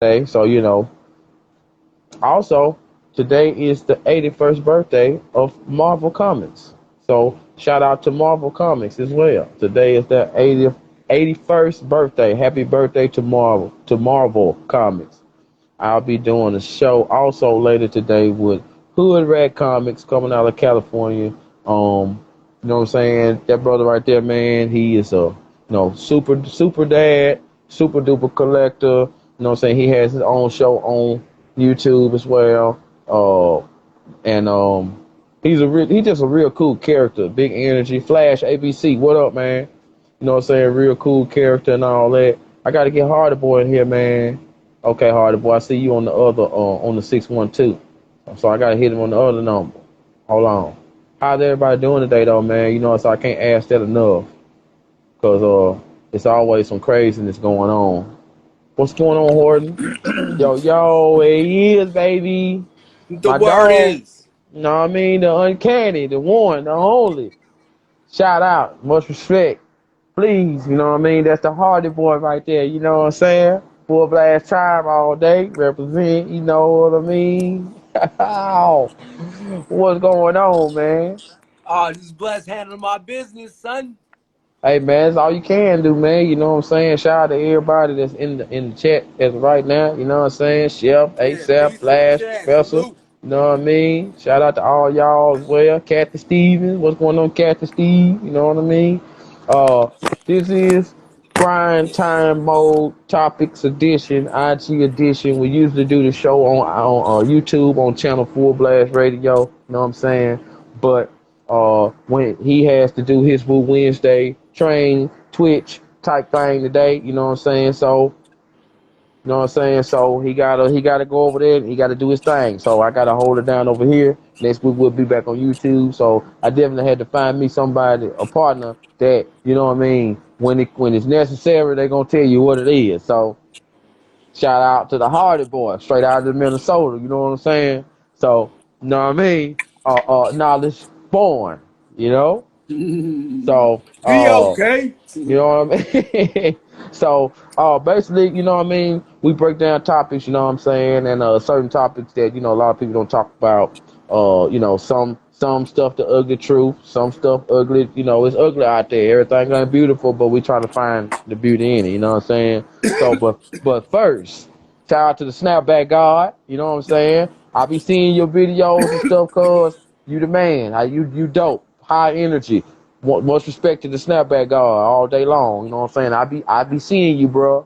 Hey, so also today is the 81st birthday of Marvel Comics. So shout out to Marvel Comics as well. Today is their 81st birthday. Happy birthday to Marvel Comics. I'll be doing a show also later today with Hood Rat Comics coming out of California. You know what I'm saying? That brother right there, man, he is a super dad, super duper collector. You know what I'm saying? He has his own show on YouTube as well. And he's just a real cool character, big energy. Flash ABC, what up, man? You know what I'm saying? Real cool character and all that. I gotta get Hardy Boy in here, man. Okay, Hardy Boy, I see you on the other on the 612. So I gotta hit him on the other number. Hold on. How's everybody doing today though, man? You know, so I can't ask that enough. Cause it's always some craziness going on. What's going on, Horton? Yo, it is, baby. The My word dog. is. You know what I mean? The uncanny, the one, the only. Shout out. Much respect. Please, you know what I mean? That's the Hardy Boy right there. You know what I'm saying? Full blast tribe all day. Represent, you know what I mean? What's going on, man? Just blessed handling my business, son. Hey man, that's all you can do, man. You know what I'm saying? Shout out to everybody that's in the chat as of right now. You know what I'm saying? Chef, Yeah, ASAP, peace to the Flash, chat. Professor. Salute. You know what I mean? Shout out to all y'all as well. Kathy Stevens, what's going on, Kathy Steve? You know what I mean? Uh, this is Grind Time Mode Topics Edition, IG Edition. We usually do the show on YouTube on channel Full Blast Radio. You know what I'm saying? But when he has to do his Woo Wednesday train Twitch type thing today, you know what I'm saying? So you know what I'm saying? So he gotta go over there and he gotta do his thing. So I gotta hold it down over here. Next week we'll be back on YouTube. So I definitely had to find me somebody, a partner that, you know what I mean, when it's necessary, they're gonna tell you what it is. So shout out to the Hardy Boy, straight out of Minnesota, you know what I'm saying? So, you know what I mean? Knowledge born, you know? So, Be okay. you know what I mean? So, basically, you know what I mean? We break down topics, you know what I'm saying? And certain topics that, a lot of people don't talk about. Some stuff the ugly truth, some stuff ugly, it's ugly out there. Everything ain't beautiful, but we trying to find the beauty in it, you know what I'm saying? So, but first, shout out to the snapback god, you know what I'm saying? I be seeing your videos and stuff, cuz you the man. You dope. High energy. Much respect to the snapback guard all day long. You know what I'm saying? I be seeing you, bro.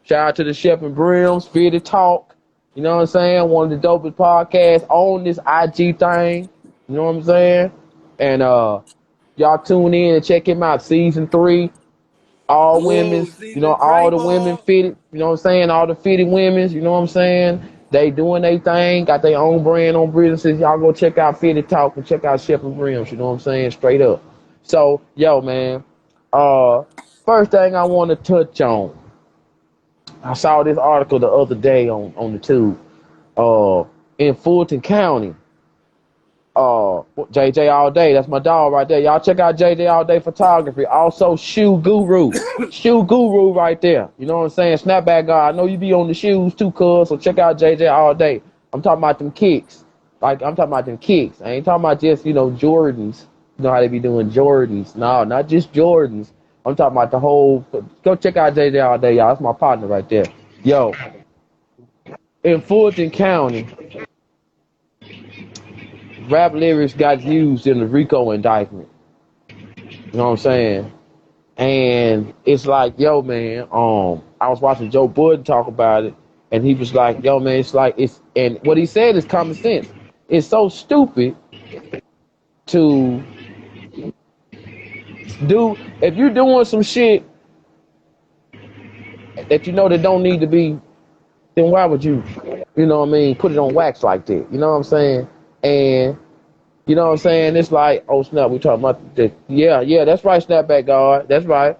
Shout out to the Chef and Brims, Fitty Talk. You know what I'm saying? One of the dopest podcasts on this IG thing. You know what I'm saying? And y'all tune in and check him out. Season 3, all Whoa, women's. season All three, the women boy. fitted. You know what I'm saying? All the fitted women's. You know what I'm saying? They doing their thing, got their own brand on businesses. Y'all go check out Fitty Talk and check out Chef and Brims. You know what I'm saying? Straight up. So, yo, man. Uh, First thing I want to touch on. I saw this article the other day on the tube. In Fulton County, JJ All Day. That's my dog right there. Y'all check out JJ All Day Photography. Also Shoe Guru right there. You know what I'm saying? Snapback guy. I know you be on the shoes too, cuz. So check out JJ All Day. I'm talking about them kicks. Like I'm talking about them kicks. I ain't talking about just Jordans. You know how they be doing Jordans? No, not just Jordans. I'm talking about the whole. Go check out JJ All Day, y'all. That's my partner right there. Yo, in Fulton County, rap lyrics got used in the RICO indictment. You know what I'm saying? And it's like, yo, man, I was watching Joe Budden talk about it, and he was like, yo, man, it's like and what he said is common sense. It's so stupid to do if you're doing some shit that that don't need to be, then why would you know what I mean, put it on wax like that? You know what I'm saying? And you know what I'm saying? It's like, oh snap, we talking about the yeah, that's right, snapback guard, that's right.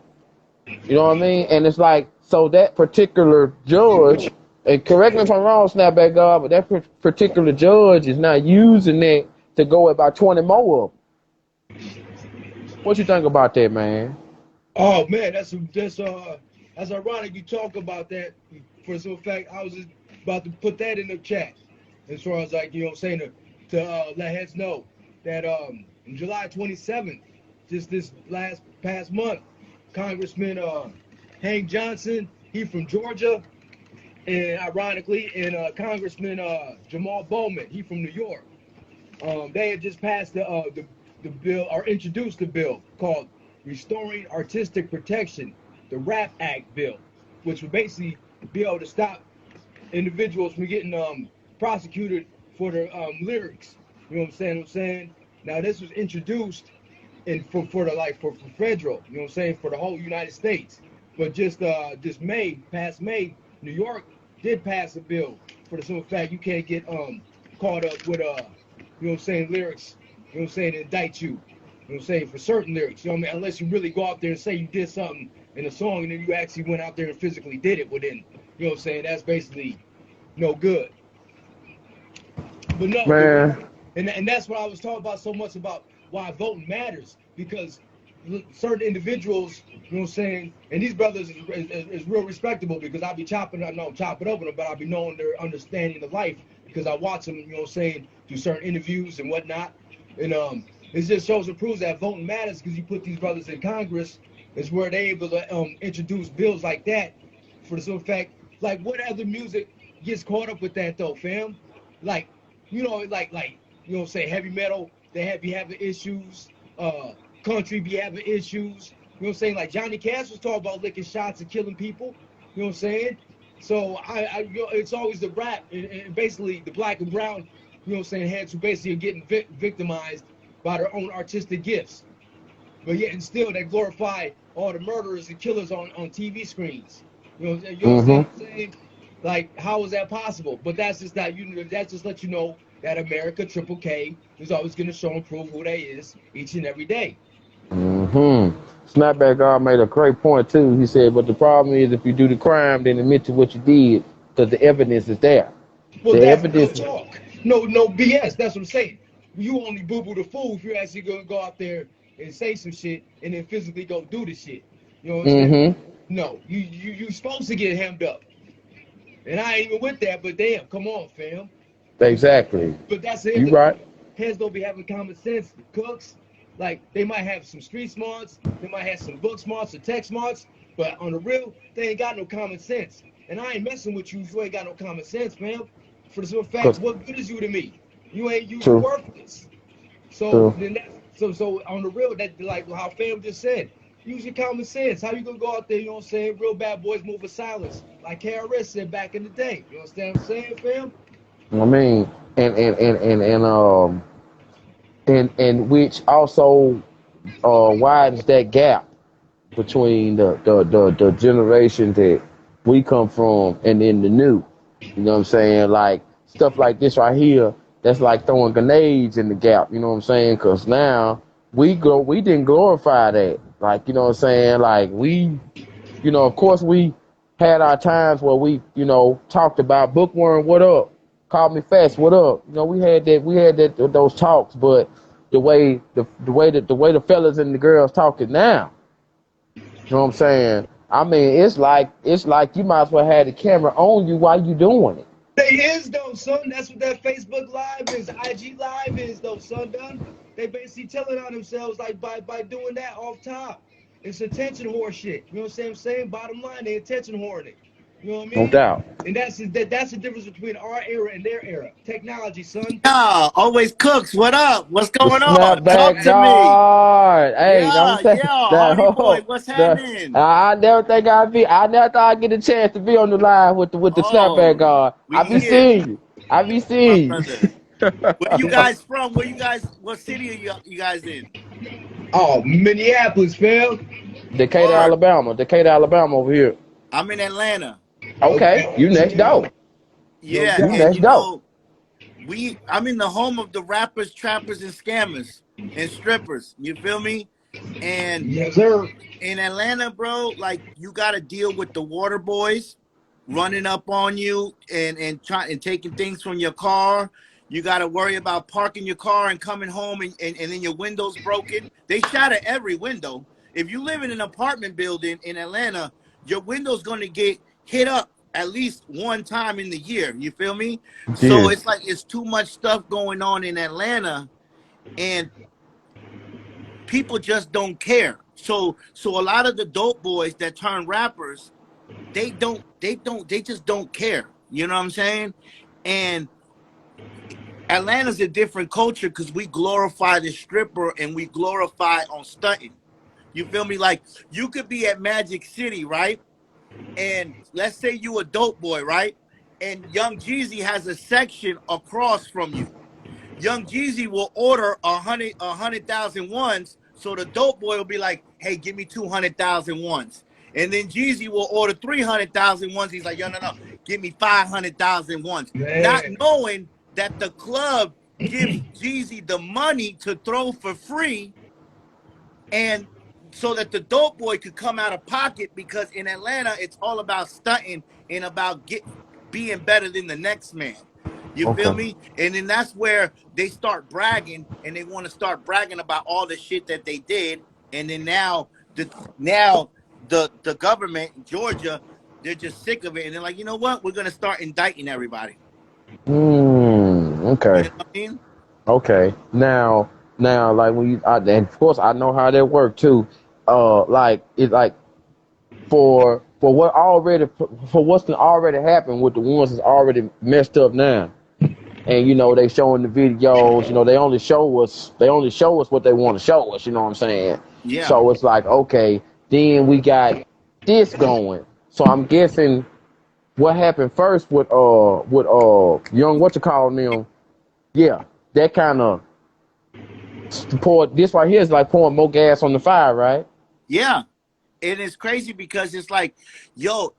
You know what I mean? And it's like, so that particular judge, and correct me if I'm wrong, snapback God, but that particular judge is not using that to go about 20 more of them. What you think about that, man? Oh man, that's ironic you talk about that for some fact, I was just about to put that in the chat. As far as like, you know what I'm saying, to let heads know that on July 27th, just this past month, Congressman Hank Johnson, he from Georgia, and ironically, and Congressman Jamal Bowman, he from New York. They had just passed the bill, or introduced the bill called Restoring Artistic Protection, the RAP Act bill, which would basically be able to stop individuals from getting prosecuted for their lyrics. You know what I'm saying? Now this was introduced for federal. You know what I'm saying, for the whole United States. But just past May, New York did pass a bill for the simple fact you can't get caught up with you know what I'm saying, lyrics. You know what I'm saying, indict you. You know what I'm saying, for certain lyrics. You know what I mean, unless you really go out there and say you did something in a song and then you actually went out there and physically did it within. You know what I'm saying? That's basically no good. But no, Man. and that's what I was talking about so much about why voting matters, because certain individuals, you know what I'm saying, and these brothers is real respectable, because I'll be chopping up with them, but I'll be knowing their understanding of life, because I watch them, you know what I'm saying, do certain interviews and whatnot. And it just shows and proves that voting matters, because you put these brothers in Congress, is where they're able to introduce bills like that, for the simple fact, like, what other music gets caught up with that though, fam? Like, you know, like you know what I'm saying, heavy metal, they be having issues, country be having issues, you know what I'm saying, like Johnny Cash was talking about licking shots and killing people, you know what I'm saying? So you know, it's always the rap and basically the black and brown, you know what I'm saying, heads who basically are getting victimized by their own artistic gifts. But yet and still they glorify all the murderers and killers on TV screens. You know what I'm saying? Like, how is that possible? But that's just that that's just let you know that America, Triple K, is always going to show and prove who they is each and every day. Snapback God made a great point too. He said, but the problem is if you do the crime, then admit to what you did, because the evidence is there. Well, The that's real evidence. talk. No BS. That's what I'm saying. You only boo-boo the fool if you're actually going to go out there and say some shit and then physically go do the shit. You know what I'm saying? No, you supposed to get hemmed up. And I ain't even with that, but damn, come on, fam. Exactly. But that's the You other right. thing. Heads don't be having common sense. Cooks, like, they might have some street smarts, they might have some book smarts or tech smarts, but on the real, they ain't got no common sense. And I ain't messing with you if you ain't got no common sense, fam. For the simple fact, what good is you to me? You True. worthless. So True. then so on the real, that, like how fam just said, use your common sense. How you gonna go out there, you know what I'm saying? Real bad boys move in silence. Like KRS said back in the day. You understand what I'm saying, fam? I mean, and which also widens that gap between the generation that we come from and then the new. You know what I'm saying? Like stuff like this right here, that's like throwing grenades in the gap. You know what I'm saying? Because now we didn't glorify that. Like, you know what I'm saying? Like you know, of course we had our times where we, you know, talked about bookworm, what up? Call me fast, what up? You know, we had that those talks, but the way the fellas and the girls talking now, you know what I'm saying? I mean, it's like you might as well have the camera on you while you doing it. They is though, son. That's what that Facebook Live is, IG Live is though, son. Done. They basically telling on themselves like by doing that off top. It's attention whore shit. You know what I'm saying? Bottom line, they attention whoring it. You know what I No mean? doubt. And that's the difference between our era and their era. Technology, son. Yeah, always cooks. What up? What's The going on? Talk snapback to me. guard. Hey, I'm Yeah, saying yeah, that. Hardy boy, what's happening? I never think I never thought I'd get a chance to be on the line with the snapback Oh, guard. I we be here, seeing you. I be my seeing brother. Where you you. guys from? What city are you guys in? Oh, Minneapolis, fam. Decatur, Word. Alabama. Decatur, Alabama over here. I'm in Atlanta. Okay, you next door. No Yeah, You doubt. and next door. I'm in the home of the rappers, trappers, and scammers and strippers. You feel me? And Yes, sir. in Atlanta, bro, like you got to deal with the water boys running up on you and taking things from your car. You got to worry about parking your car and coming home and then your window's broken. They shatter every window. If you live in an apartment building in Atlanta, your window's going to get hit up at least one time in the year. You feel me? So Yeah. it's like it's too much stuff going on in Atlanta, and people just don't care. So a lot of the dope boys that turn rappers, they just don't care. You know what I'm saying? And Atlanta's a different culture because we glorify the stripper and we glorify on stunting. You feel me? Like you could be at Magic City, right? And let's say you a dope boy, right? And Young Jeezy has a section across from you. Young Jeezy will order a hundred thousand ones, so the dope boy will be like, "Hey, give me 200,000 ones." And then Jeezy will order 300,000 ones. He's like, "Yo, no, no, give me 500,000 ones," not Man. knowing that the club gives Jeezy the money to throw for free, and so that the dope boy could come out of pocket, because in Atlanta it's all about stunting and about being better than the next man. You feel Okay. me? And then that's where they start bragging, and they want to start bragging about all the shit that they did. And then now the government in Georgia, they're just sick of it, and they're like, you know what? We're gonna start indicting everybody. You Okay. know what I mean? Okay. Now, like when you, and of course, I know how that work too. Like it's like for what already for what's already happened with the ones that's already messed up now. And they showing the videos. They only show us what they want to show us. You know what I'm saying? Yeah. So it's like, okay, then we got this going. So I'm guessing what happened first with young what you call them. Yeah, that kind of poured. This right here is like pouring more gas on the fire, right? Yeah. And it's crazy because it's like, yo,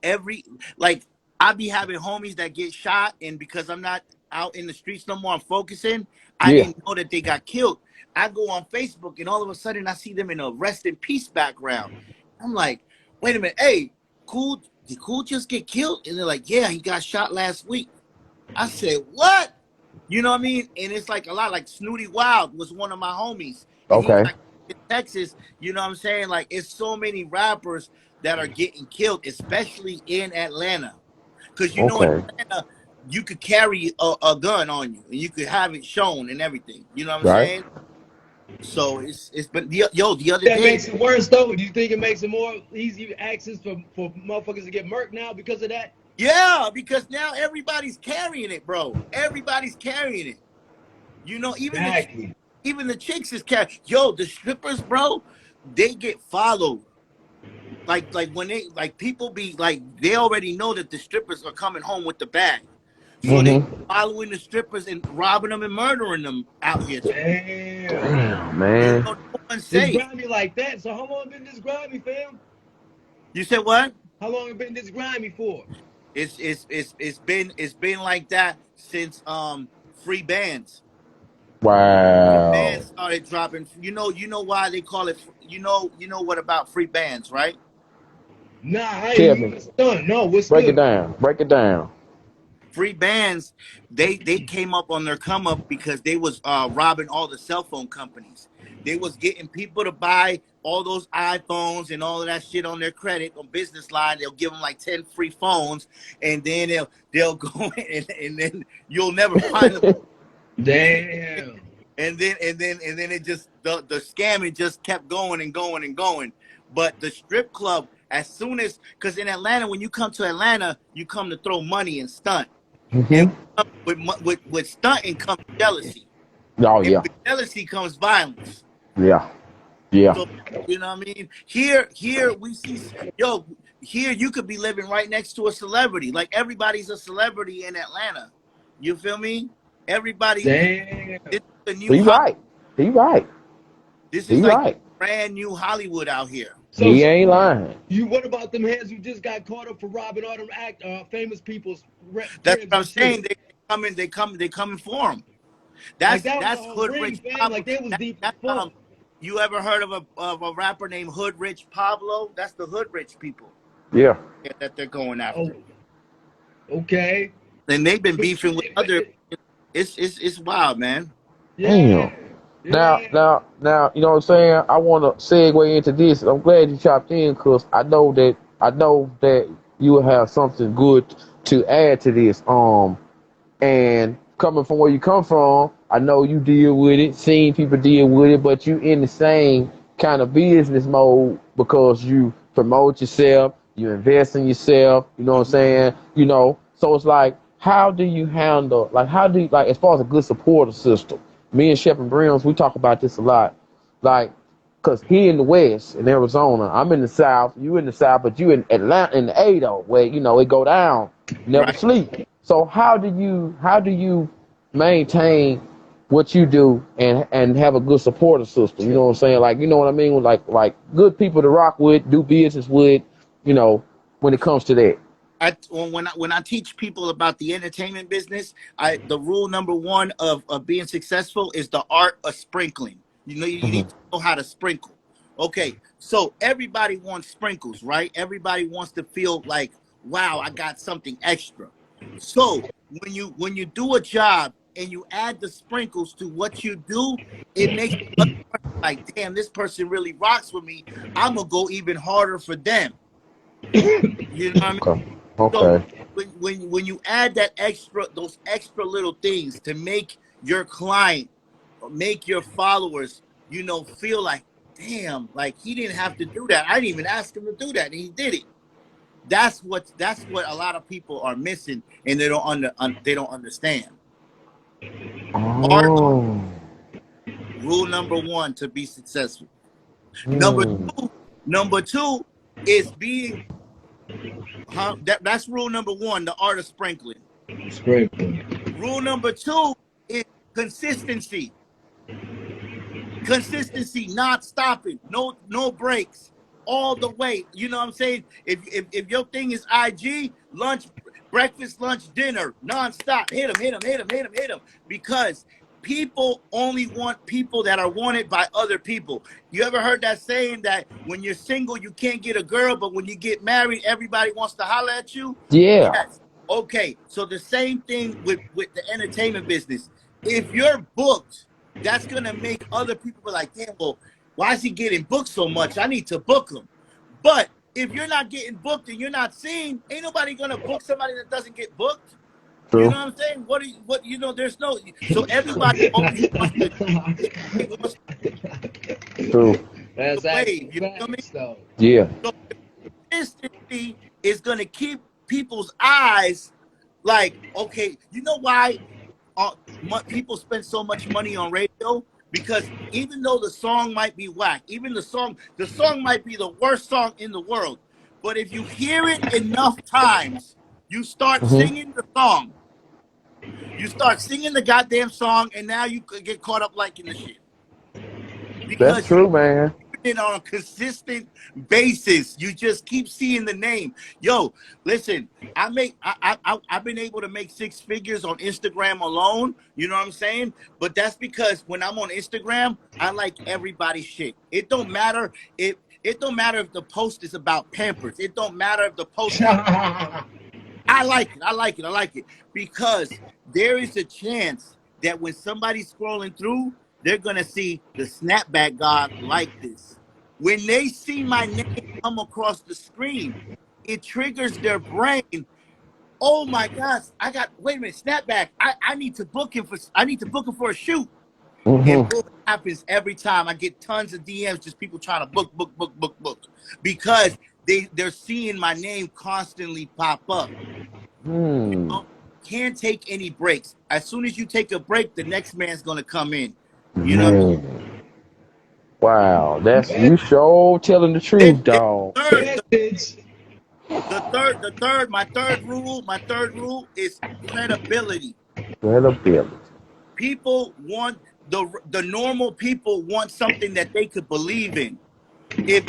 like I be having homies that get shot, and because I'm not out in the streets no more, I'm focusing. I Yeah. didn't know that they got killed. I go on Facebook, and all of a sudden I see them in a rest in peace background. I'm like, wait a minute, hey, did Cool just get killed? And they're like, yeah, he got shot last week. I said, what? You know what I mean? And it's like a lot, like Snooty Wild was one of my homies, and he Okay. got in Texas. You know what I'm saying? Like, it's so many rappers that are getting killed, especially in Atlanta. Because in Okay. Atlanta, you could carry a gun on you, and you could have it shown and everything. You know what I'm Right. saying? So it's but the other That day, makes it worse though. Do you think it makes it more easy access for motherfuckers to get murked now because of that? yeah, because now everybody's carrying it, bro. Everybody's carrying it. Exactly. Even the chicks is carrying. Yo, the strippers, bro, they get followed. Like when people be like, they already know that the strippers are coming home with the bag, so they Mm-hmm. following the strippers and robbing them and murdering them out here. Damn. Damn, man. No one's It's safe. grimy like that. So how long been this grimy, fam? You said what? How long it been this grimy for? It's been like that since free bands. Wow. Bands started dropping. You know why they call it. You know what about free bands, right? Nah, I Tell ain't me. even stunned. No, what's Break it good? down. Break it down. Free bands, they came up on their come up because they was robbing all the cell phone companies. They was getting people to buy all those iPhones and all of that shit on their credit on business line. They'll give them like 10 free phones, and then they'll go in, and then you'll never find them. Damn. And then it just the scamming just kept going and going and going. But the strip club, as soon as, because in Atlanta, when you come to Atlanta, you come to throw money and stunt. And Mm-hmm. with stunting comes jealousy, Oh and yeah. with jealousy comes violence. Yeah. Yeah. So you know what I mean. Here we see, yo. Here you could be living right next to a celebrity. Like everybody's a celebrity in Atlanta. You feel me? Everybody. Damn. This is the new He Hollywood. right. He right. This He is like right. brand new Hollywood out here. So, He so ain't lying. what about them heads who just got caught up for robbing all them famous people's That's cribs what I'm and shit? saying. They coming for them. Like That's that was the that's whole Hood ring, Rich fam. Pablo. Like they was deep as fuck. You ever heard of a rapper named Hood Rich Pablo? That's the Hood Rich people Yeah. that they're going Oh, after, okay. and they've been But, beefing with other. It's wild, man. yeah, Damn. Now, yeah. now, now, you know what I'm saying? I want to segue into this. I'm glad you chopped in because I know that, you will have something good to add to this. And coming from where you come from, I know you deal with it, seen people deal with it, but you in the same kind of business mode because you promote yourself, you invest in yourself, you know what I'm saying? You know, so it's like, how do you handle, like, how do you, like, as far as a good supporter system? Me and Shep and Brims, we talk about this a lot. Like, cause he in the West, in Arizona, I'm in the South, you in the South, but you in Atlanta, in the Ado, where, you know, it go down, never Right. sleep. So how do you maintain what you do and have a good supporter system? You know what I'm saying? Like, you know what I mean? Like good people to rock with, do business with, you know, when it comes to that. When I teach people about the entertainment business, the rule number one of being successful is the art of sprinkling. You know, you need to know how to sprinkle. Okay, so everybody wants sprinkles, right? Everybody wants to feel like, wow, I got something extra. So when you do a job and you add the sprinkles to what you do, it makes the other person like, damn, this person really rocks with me. I'm gonna go even harder for them. You know what I mean? Okay. So Okay. when you add that extra, those extra little things to make your client or make your followers, you know, feel like, damn, like he didn't have to do that. I didn't even ask him to do that, and he did it. That's what a lot of people are missing, and they don't understand. Art Oh. rule number one to be successful. Number Hmm. two, number two is being that's rule number one, the art of sprinkling. Sprinkling. Rule number two is consistency. Consistency, not stopping, no breaks, all the way. You know what I'm saying? If your thing is IG, lunch, breakfast, lunch, dinner, nonstop, hit them, hit them, hit them, hit them, hit them, because people only want people that are wanted by other people. You ever heard that saying that when you're single, you can't get a girl, but when you get married, everybody wants to holler at you? Yeah. Yes. Okay. So the same thing with the entertainment business. If you're booked, that's gonna make other people be like, damn, well, why is he getting booked so much? I need to book him. But if you're not getting booked and you're not seen, ain't nobody gonna book somebody that doesn't get booked. You True. know what I'm saying? What you know? There's no, so everybody always wants to, everybody wants True. the That's wave. actual You know what I mean? facts, though. Yeah. So consistency is gonna keep people's eyes like, okay, you know why people spend so much money on radio? Because even though the song might be whack, even the song might be the worst song in the world, but if you hear it enough times, you start Hmm. singing the song. You start singing the goddamn song, and now you could get caught up liking the shit That's because true, man. it on a consistent basis. You just keep seeing the name. Yo, listen, I've been able to make six figures on Instagram alone. You know what I'm saying? But that's because when I'm on Instagram, I like everybody's shit. It don't matter if the post is about Pampers. It don't matter if the post is. I like it. I like it. I like it because there is a chance that when somebody's scrolling through, they're gonna see the snapback god like this. When they see my name come across the screen, it triggers their brain. Oh my gosh, wait a minute, snapback. I need to book him for a shoot. And Hmm. boom, it happens every time. I get tons of DMs, just people trying to book, because they're seeing my name constantly pop up. You Hmm. know, can't take any breaks. As soon as you take a break, the next man's gonna come in. You know what I mean? Man. Wow. That's you sure telling the truth, Then dog. Message. my third rule is credibility. Credibility. People want the normal people want something that they could believe in. If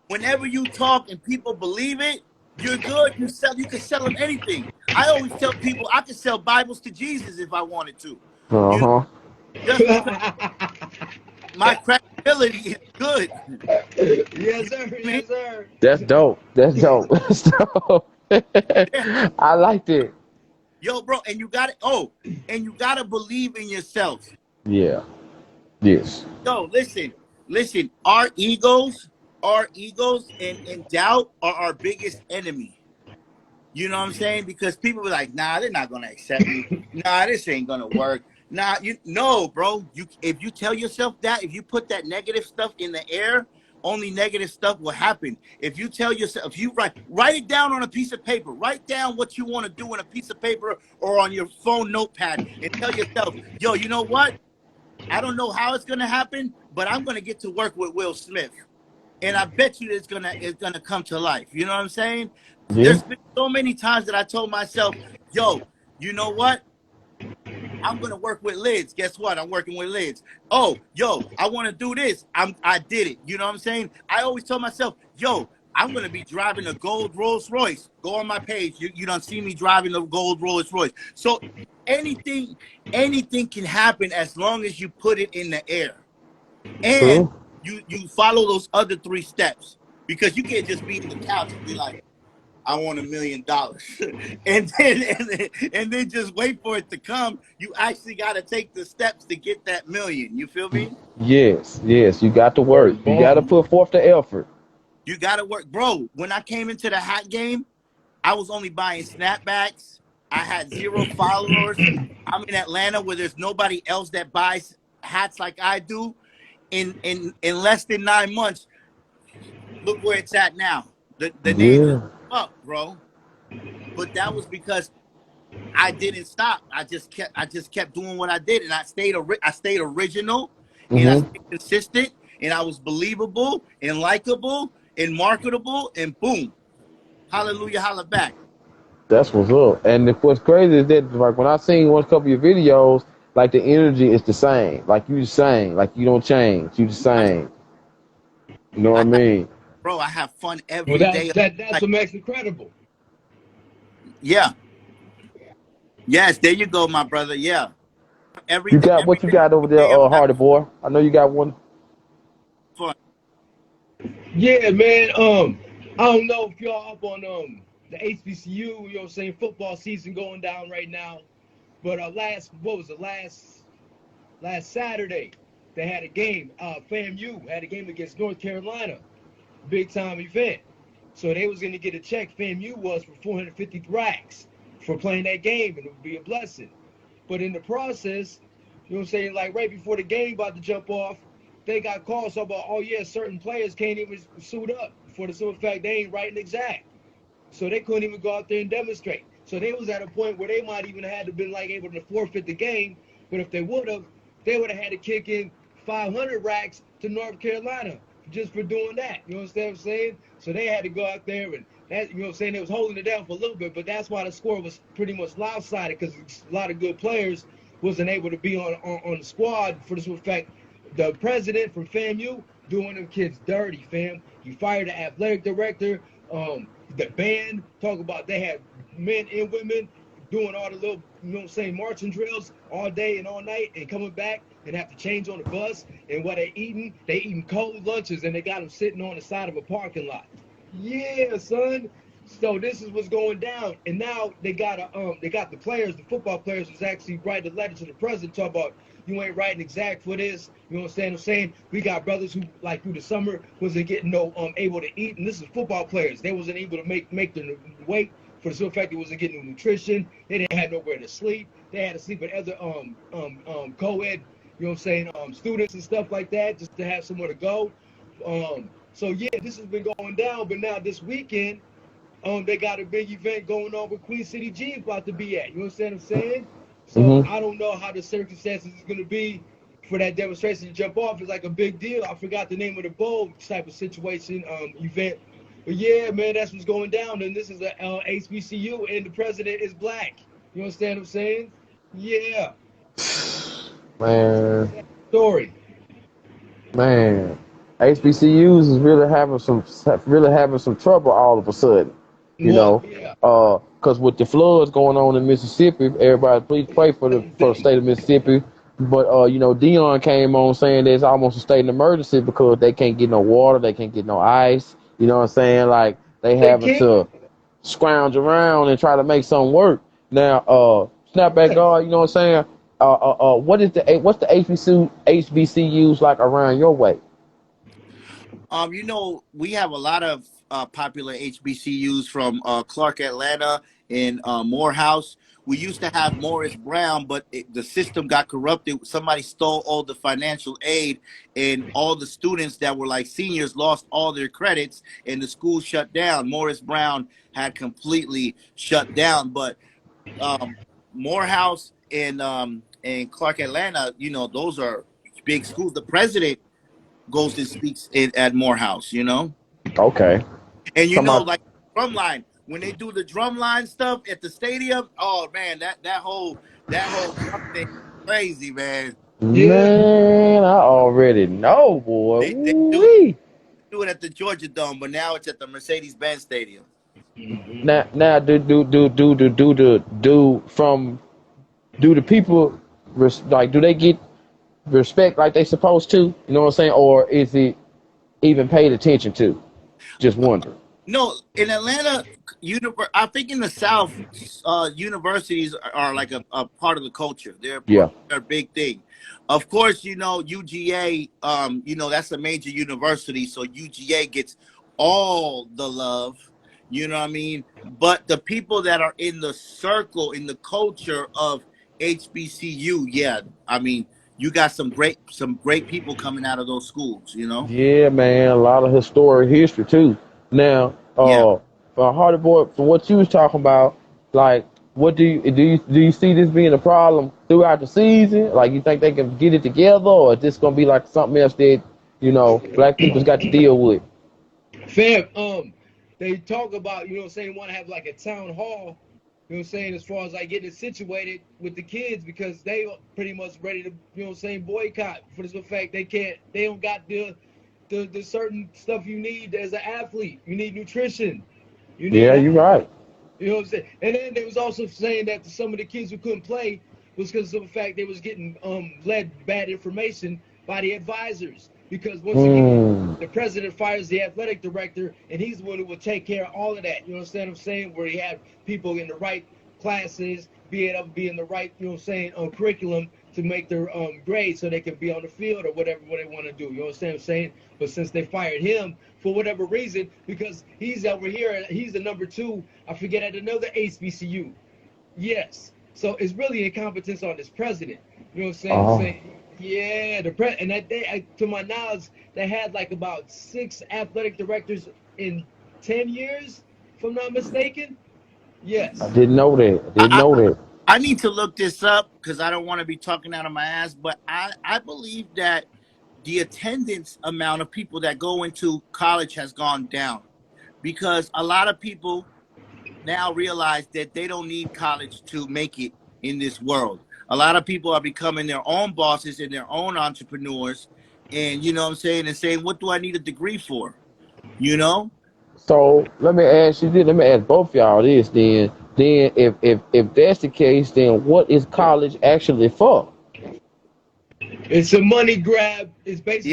whenever you talk and people believe it, you're good. You can sell them anything. I always tell people I could sell Bibles to Jesus if I wanted to. Uh You know, huh. just because my credibility is good. Yes, You sir. know what I mean? Yes, sir. That's dope. That's dope. That's dope. Yeah. I liked it. Yo, bro, and you gotta believe in yourself. Yeah. Yes. Yo, listen, our egos. our egos and doubt are our biggest enemy. You know what I'm saying? Because people be like, nah, they're not gonna accept me. Nah, this ain't gonna work. Nah, bro. If you tell yourself that, if you put that negative stuff in the air, only negative stuff will happen. If you tell yourself, if you write it down on a piece of paper, write down what you want to do on a piece of paper or on your phone notepad, and tell yourself, yo, you know what? I don't know how it's gonna happen, but I'm gonna get to work with Will Smith. And I bet you it's gonna come to life. You know what I'm saying? Yeah. There's been so many times that I told myself, yo, you know what? I'm gonna work with Lids. Guess what? I'm working with Lids. Oh, yo, I want to do this. I did it. You know what I'm saying? I always told myself, yo, I'm gonna be driving a gold Rolls Royce. Go on my page. You don't see me driving a gold Rolls Royce. So anything, anything can happen as long as you put it in the air. And True. you follow those other 3 steps, because you can't just be in the couch and be like, I want $1 million, and then just wait for it to come. You actually got to take the steps to get that million. You feel me? Yes, yes. You got to work. Word, You got to boss. put forth the effort. You got to work, bro. When I came into the hat game, I was only buying snapbacks. I had 0 followers. I'm in Atlanta where there's nobody else that buys hats like I do. In less than 9 months, look where it's at now. The name is Yeah. up, bro. But that was because I didn't stop. I just kept doing what I did, and I stayed original, and I Mm-hmm. stayed consistent, and I was believable and likable and marketable, and boom, hallelujah, holla back. That's what's up. And what's crazy is that like when I seen one couple of your videos, like the energy is the same. Like you the same. Like you don't change. You the I, same. You know what I I have, mean? bro, I have fun Well, every that's day. that's Like, what makes it credible. yeah, yes, there you go, my brother. Yeah, You every got every what you day, got over every there, day I'm Hardy having boy. I know you got one. fun. Yeah, man. I don't know if y'all up on the HBCU, you know what I'm saying, football season going down right now. But last Saturday they had a game. FAMU had a game against North Carolina, big time event. So they was gonna get a check. FAMU was for 450 racks for playing that game, and it would be a blessing. But in the process, you know what I'm saying, like right before the game about to jump off, they got calls about, oh yeah, certain players can't even suit up for the simple fact they ain't writing exact. So they couldn't even go out there and demonstrate. So they was at a point where they might even had to been like able to forfeit the game. But if they would have had to kick in 500 racks to North Carolina just for doing that. You understand what I'm saying? So they had to go out there and that, you know what I'm saying, they was holding it down for a little bit, but that's why the score was pretty much lopsided because a lot of good players wasn't able to be on the squad for the fact the president from FAMU doing them kids dirty, fam. He fired the athletic director, the band, talk about they had men and women doing all the little, you know what I'm saying, marching drills all day and all night and coming back and have to change on the bus. And what they eating cold lunches and they got them sitting on the side of a parking lot. Yeah, son. So this is what's going down, and now they got the players, the football players, was actually writing a letter to the president talk about you ain't writing exact for this. You know what I'm saying? We got brothers who like through the summer wasn't getting no able to eat, and this is football players. They wasn't able to make their weight for the simple fact they wasn't getting no nutrition. They didn't have nowhere to sleep. They had to sleep with other co-ed, you know what I'm saying, students and stuff like that, just to have somewhere to go. So yeah, this has been going down, but now this weekend, they got a big event going on with Queen City G about to be at. You understand what I'm saying? So Mm-hmm. I don't know how the circumstances is gonna be for that demonstration to jump off. It's like a big deal. I forgot the name of the bowl type of situation, event. But yeah, man, that's what's going down. And this is a HBCU, and the president is black. You understand what I'm saying? Yeah, Man, story. man. HBCUs is really having some trouble all of a sudden. You What? know, Yeah. because with the floods going on in Mississippi, everybody please pray for the state of Mississippi. But Dion came on saying there's almost a state of emergency because they can't get no water, they can't get no ice. You know what I'm saying? Like they They having can't. to scrounge around and try to make something work. Now, snapback Yeah. guard, you know what I'm saying? What's the HBCUs like around your way? You know, we have a lot of popular HBCUs from Clark, Atlanta, and Morehouse. We used to have Morris Brown, but the system got corrupted. Somebody stole all the financial aid, and all the students that were like seniors lost all their credits, and the school shut down. Morris Brown had completely shut down, but um, Morehouse and Clark, Atlanta, you know, those are big schools. The president goes and speaks at Morehouse, you know? Okay. And you Come know, on. like drumline, when they do the drumline stuff at the stadium, oh man, that whole drum thing is crazy, man. Yeah. Man, I already know, boy. They Woo-wee. do it at the Georgia Dome, but now it's at the Mercedes-Benz Stadium. Mhm. Now, do the people like do they get respect like they supposed to? You know what I'm saying, or is it even paid attention to? Just wonder. No, in Atlanta, I think in the South, universities are like a part of the culture. Yeah. They're a big thing. Of course, you know UGA. You know that's a major university, so UGA gets all the love. You know what I mean? But the people that are in the circle, in the culture of HBCU, yeah, I mean, you got some great people coming out of those schools. You know? Yeah, man, a lot of historic history too. Now, Yeah. Hardy Boy, from what you was talking about, like, what do you see this being a problem throughout the season? Like, you think they can get it together, or is this gonna be like something else that black people's got to deal with? Fam, they talk about, want to have like a town hall, as far as like getting it situated with the kids because they are pretty much ready to, boycott for the fact they don't got the certain stuff you need as an athlete. You need nutrition. You need Yeah, you're right. you know what I'm saying? And then they was also saying that some of the kids who couldn't play was because of the fact they was getting led bad information by the advisors. Because once again, Hmm. the president fires the athletic director, and he's the one who will take care of all of that. You understand what I'm saying? Where he had people in the right classes, be able to be in the right, curriculum to make their grades so they can be on the field or whatever what they want to do. You understand what I'm saying? But since they fired him for whatever reason, because he's over here, he's the number two, I forget, at another HBCU. Yes. So it's really incompetence on this president. You know what I'm saying? Oh, Yeah, and that they, to my knowledge, they had like about 6 athletic directors in 10 years, if I'm not mistaken. I Yes. didn't know that. I didn't I, know that. I need to look this up because I don't want to be talking out of my ass, but I believe that the attendance amount of people that go into college has gone down because a lot of people now realize that they don't need college to make it in this world. A lot of people are becoming their own bosses and their own entrepreneurs. And you know what I'm saying? And saying, what do I need a degree for? You know? So let me ask you this. Let me ask both y'all this. Then if that's the case, then what is college actually for? It's a money grab. It's basically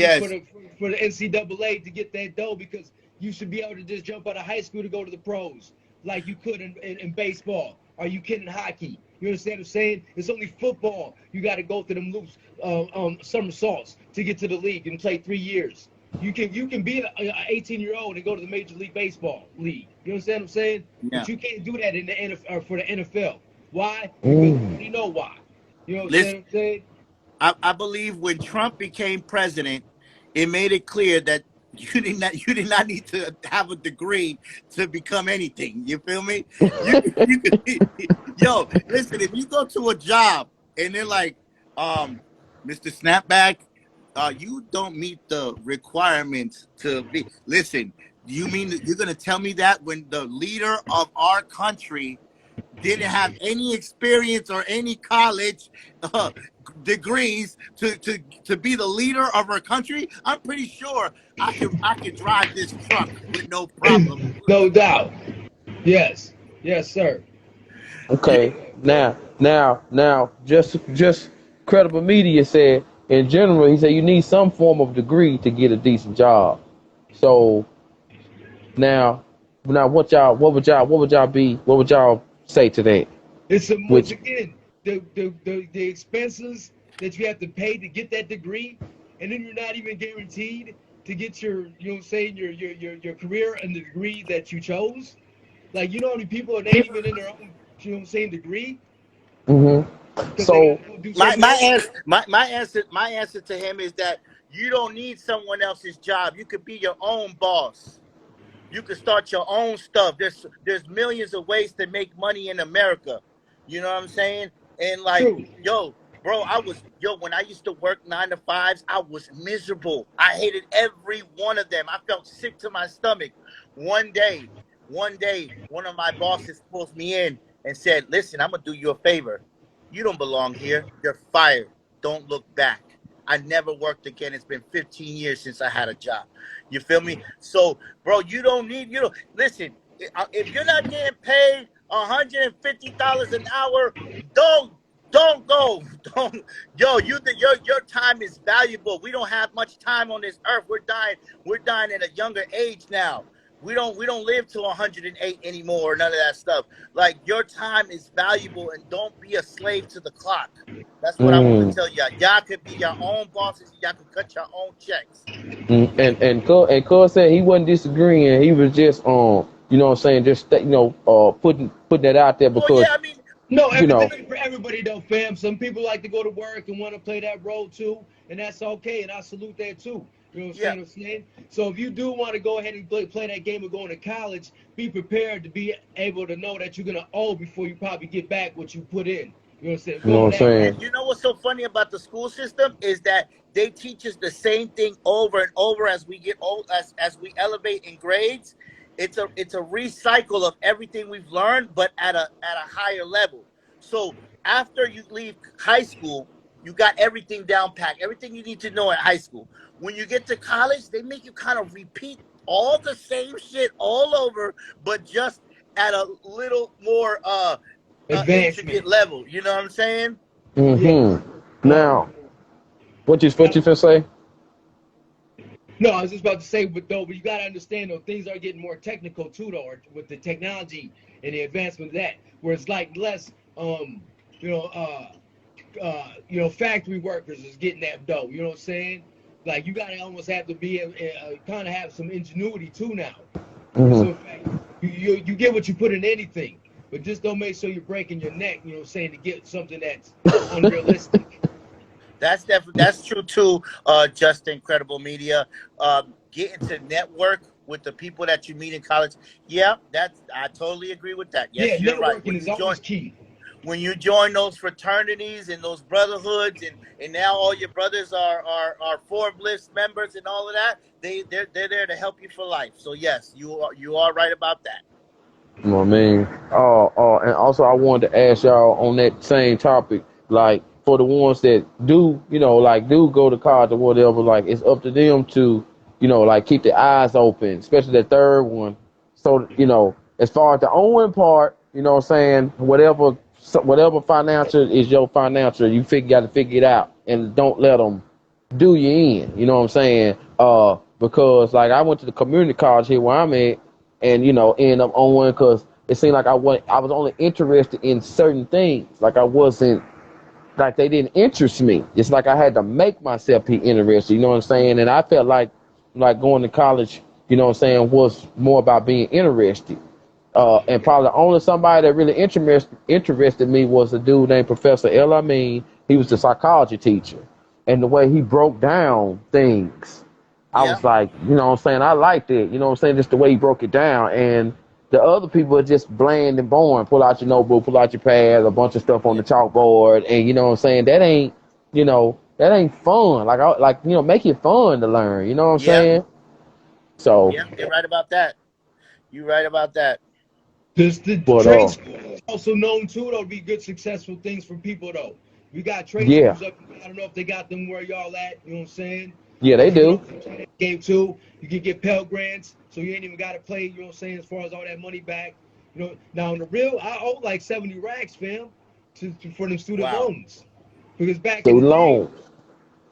for Yes. the NCAA to get that dough because you should be able to just jump out of high school to go to the pros like you could in baseball. Are you kidding? Hockey. You understand what I'm saying? It's only football. You got to go through them loops, somersaults to get to the league and play 3 years. You can be an 18-year-old and go to the Major League Baseball league. You understand what I'm saying? Yeah. But you can't do that in the NFL for the NFL. Why? Because Mm. you know why. You know what Listen, I'm saying? I believe when Trump became president, it made it clear that you did not need to have a degree to become anything. You feel me? You could yo, listen, if you go to a job and they're like, Mr. Snapback, you don't meet the requirements to be listen, do you mean that you're gonna tell me that when the leader of our country didn't have any experience or any college uh, degrees to be the leader of our country? I'm pretty sure I can drive this truck with no problem. No doubt. Yes. Yes, sir. Okay. Yeah. Now, just credible media said in general, he said you need some form of degree to get a decent job. So now, what would y'all say to that? It's once Which, again the expenses that you have to pay to get that degree, and then you're not even guaranteed. to get your, you know what I'm saying, your career and the degree that you chose? Like, you know how many people they ain't even in their own, you know what I'm saying, degree Mm-hmm. because they got So to go do My something else? my answer to him is that you don't need someone else's job. You could be your own boss. You could start your own stuff. There's millions of ways to make money in America. You know what I'm saying? And like, True. yo, bro, when I used to work 9 to 5s, I was miserable. I hated every one of them. I felt sick to my stomach. One day, one of my bosses pulls me in and said, "Listen, I'm gonna do you a favor. You don't belong here. You're fired. Don't look back." I never worked again. It's been 15 years since I had a job. You feel me? So, bro, you don't listen. If you're not getting paid $150 an hour, don't don't go. Don't yo, your time is valuable. We don't have much time on this earth. We're dying at a younger age now. We don't live till 108 anymore, none of that stuff. Like your time is valuable and don't be a slave to the clock. That's what I want to mm, tell y'all. Y'all could be your own bosses. Y'all could cut your own checks. and Cuz said he wasn't disagreeing. He was just you know what I'm saying, just putting that out there Well, yeah, because I mean, No, you know. everything ain't for everybody though, fam. Some people like to go to work and want to play that role too, and that's okay. And I salute that too. You know yeah. what I'm saying? So if you do want to go ahead and play that game of going to college, be prepared to be able to know that you're gonna owe before you probably get back what you put in. You know what I'm saying? You know what Going I'm that route. saying? And you know what's so funny about the school system is that they teach us the same thing over and over as we get old, as we elevate in grades. It's a recycle of everything we've learned, but at a higher level. So after you leave high school, you got everything down packed, everything you need to know at high school. When you get to college, they make you kind of repeat all the same shit all over, but just at a little more Advancement. intricate level. You know what I'm saying? Yeah. Now, what you Now, finna say? no, I was just about to say, but you gotta understand though, things are getting more technical too, though, or with the technology and the advancement of that, where it's like less, you know, factory workers is getting that dough. You know what I'm saying? Like you gotta almost have to be kind of have some ingenuity too now. For Mm-hmm. so fact, you get what you put in anything, but just don't make sure you're breaking your neck. You know what I'm saying, to get something that's unrealistic. That's true too. Just incredible media. Getting to network with the people that you meet in college. Yeah, I totally agree with that. Yeah, Yes, you're right. networking is always key. When you join those fraternities and those brotherhoods, and now all your brothers are Forbes list members and all of that, they're there to help you for life. So yes, you are right about that. You know what I mean? And also I wanted to ask y'all on that same topic, like for the ones that do, like do go to college or whatever, like it's up to them to, like keep their eyes open, especially the third one. So, as far as the owing part, you know what I'm saying, whatever financial is your financial, got to figure it out and don't let them do you in. You know what I'm saying? Because like I went to the community college here where I'm at, and end up on one because it seemed like I was only interested in certain things. Like I wasn't like they didn't interest me. It's like I had to make myself be interested. You know what I'm saying? And I felt like going to college, you know what I'm saying, was more about being interested. And probably the only somebody that really interested me was a dude named Professor El Amin. He was the psychology teacher, and the way he broke down things, I Yeah, was like, you know what I'm saying, I liked it. You know what I'm saying, just the way he broke it down. And the other people are just bland and boring. Pull out your notebook, pull out your pad, a bunch of stuff on yeah, the chalkboard, and you know what I'm saying. That ain't fun. Make it fun to learn. You know what I'm yeah, saying? So, yeah. You're right about that. You're right about that. The but trade school is also known too, though, to be good, successful things for people, though. We got trade yeah, schools up. I don't know if they got them where y'all at. You know what I'm saying? yeah, they If you know do. the game too, you can get Pell Grants, so you ain't even got to play. You know what I'm saying? As far as all that money back, Now in the real, I owe like 70 racks, fam, for them student Wow. loans, because Student loans.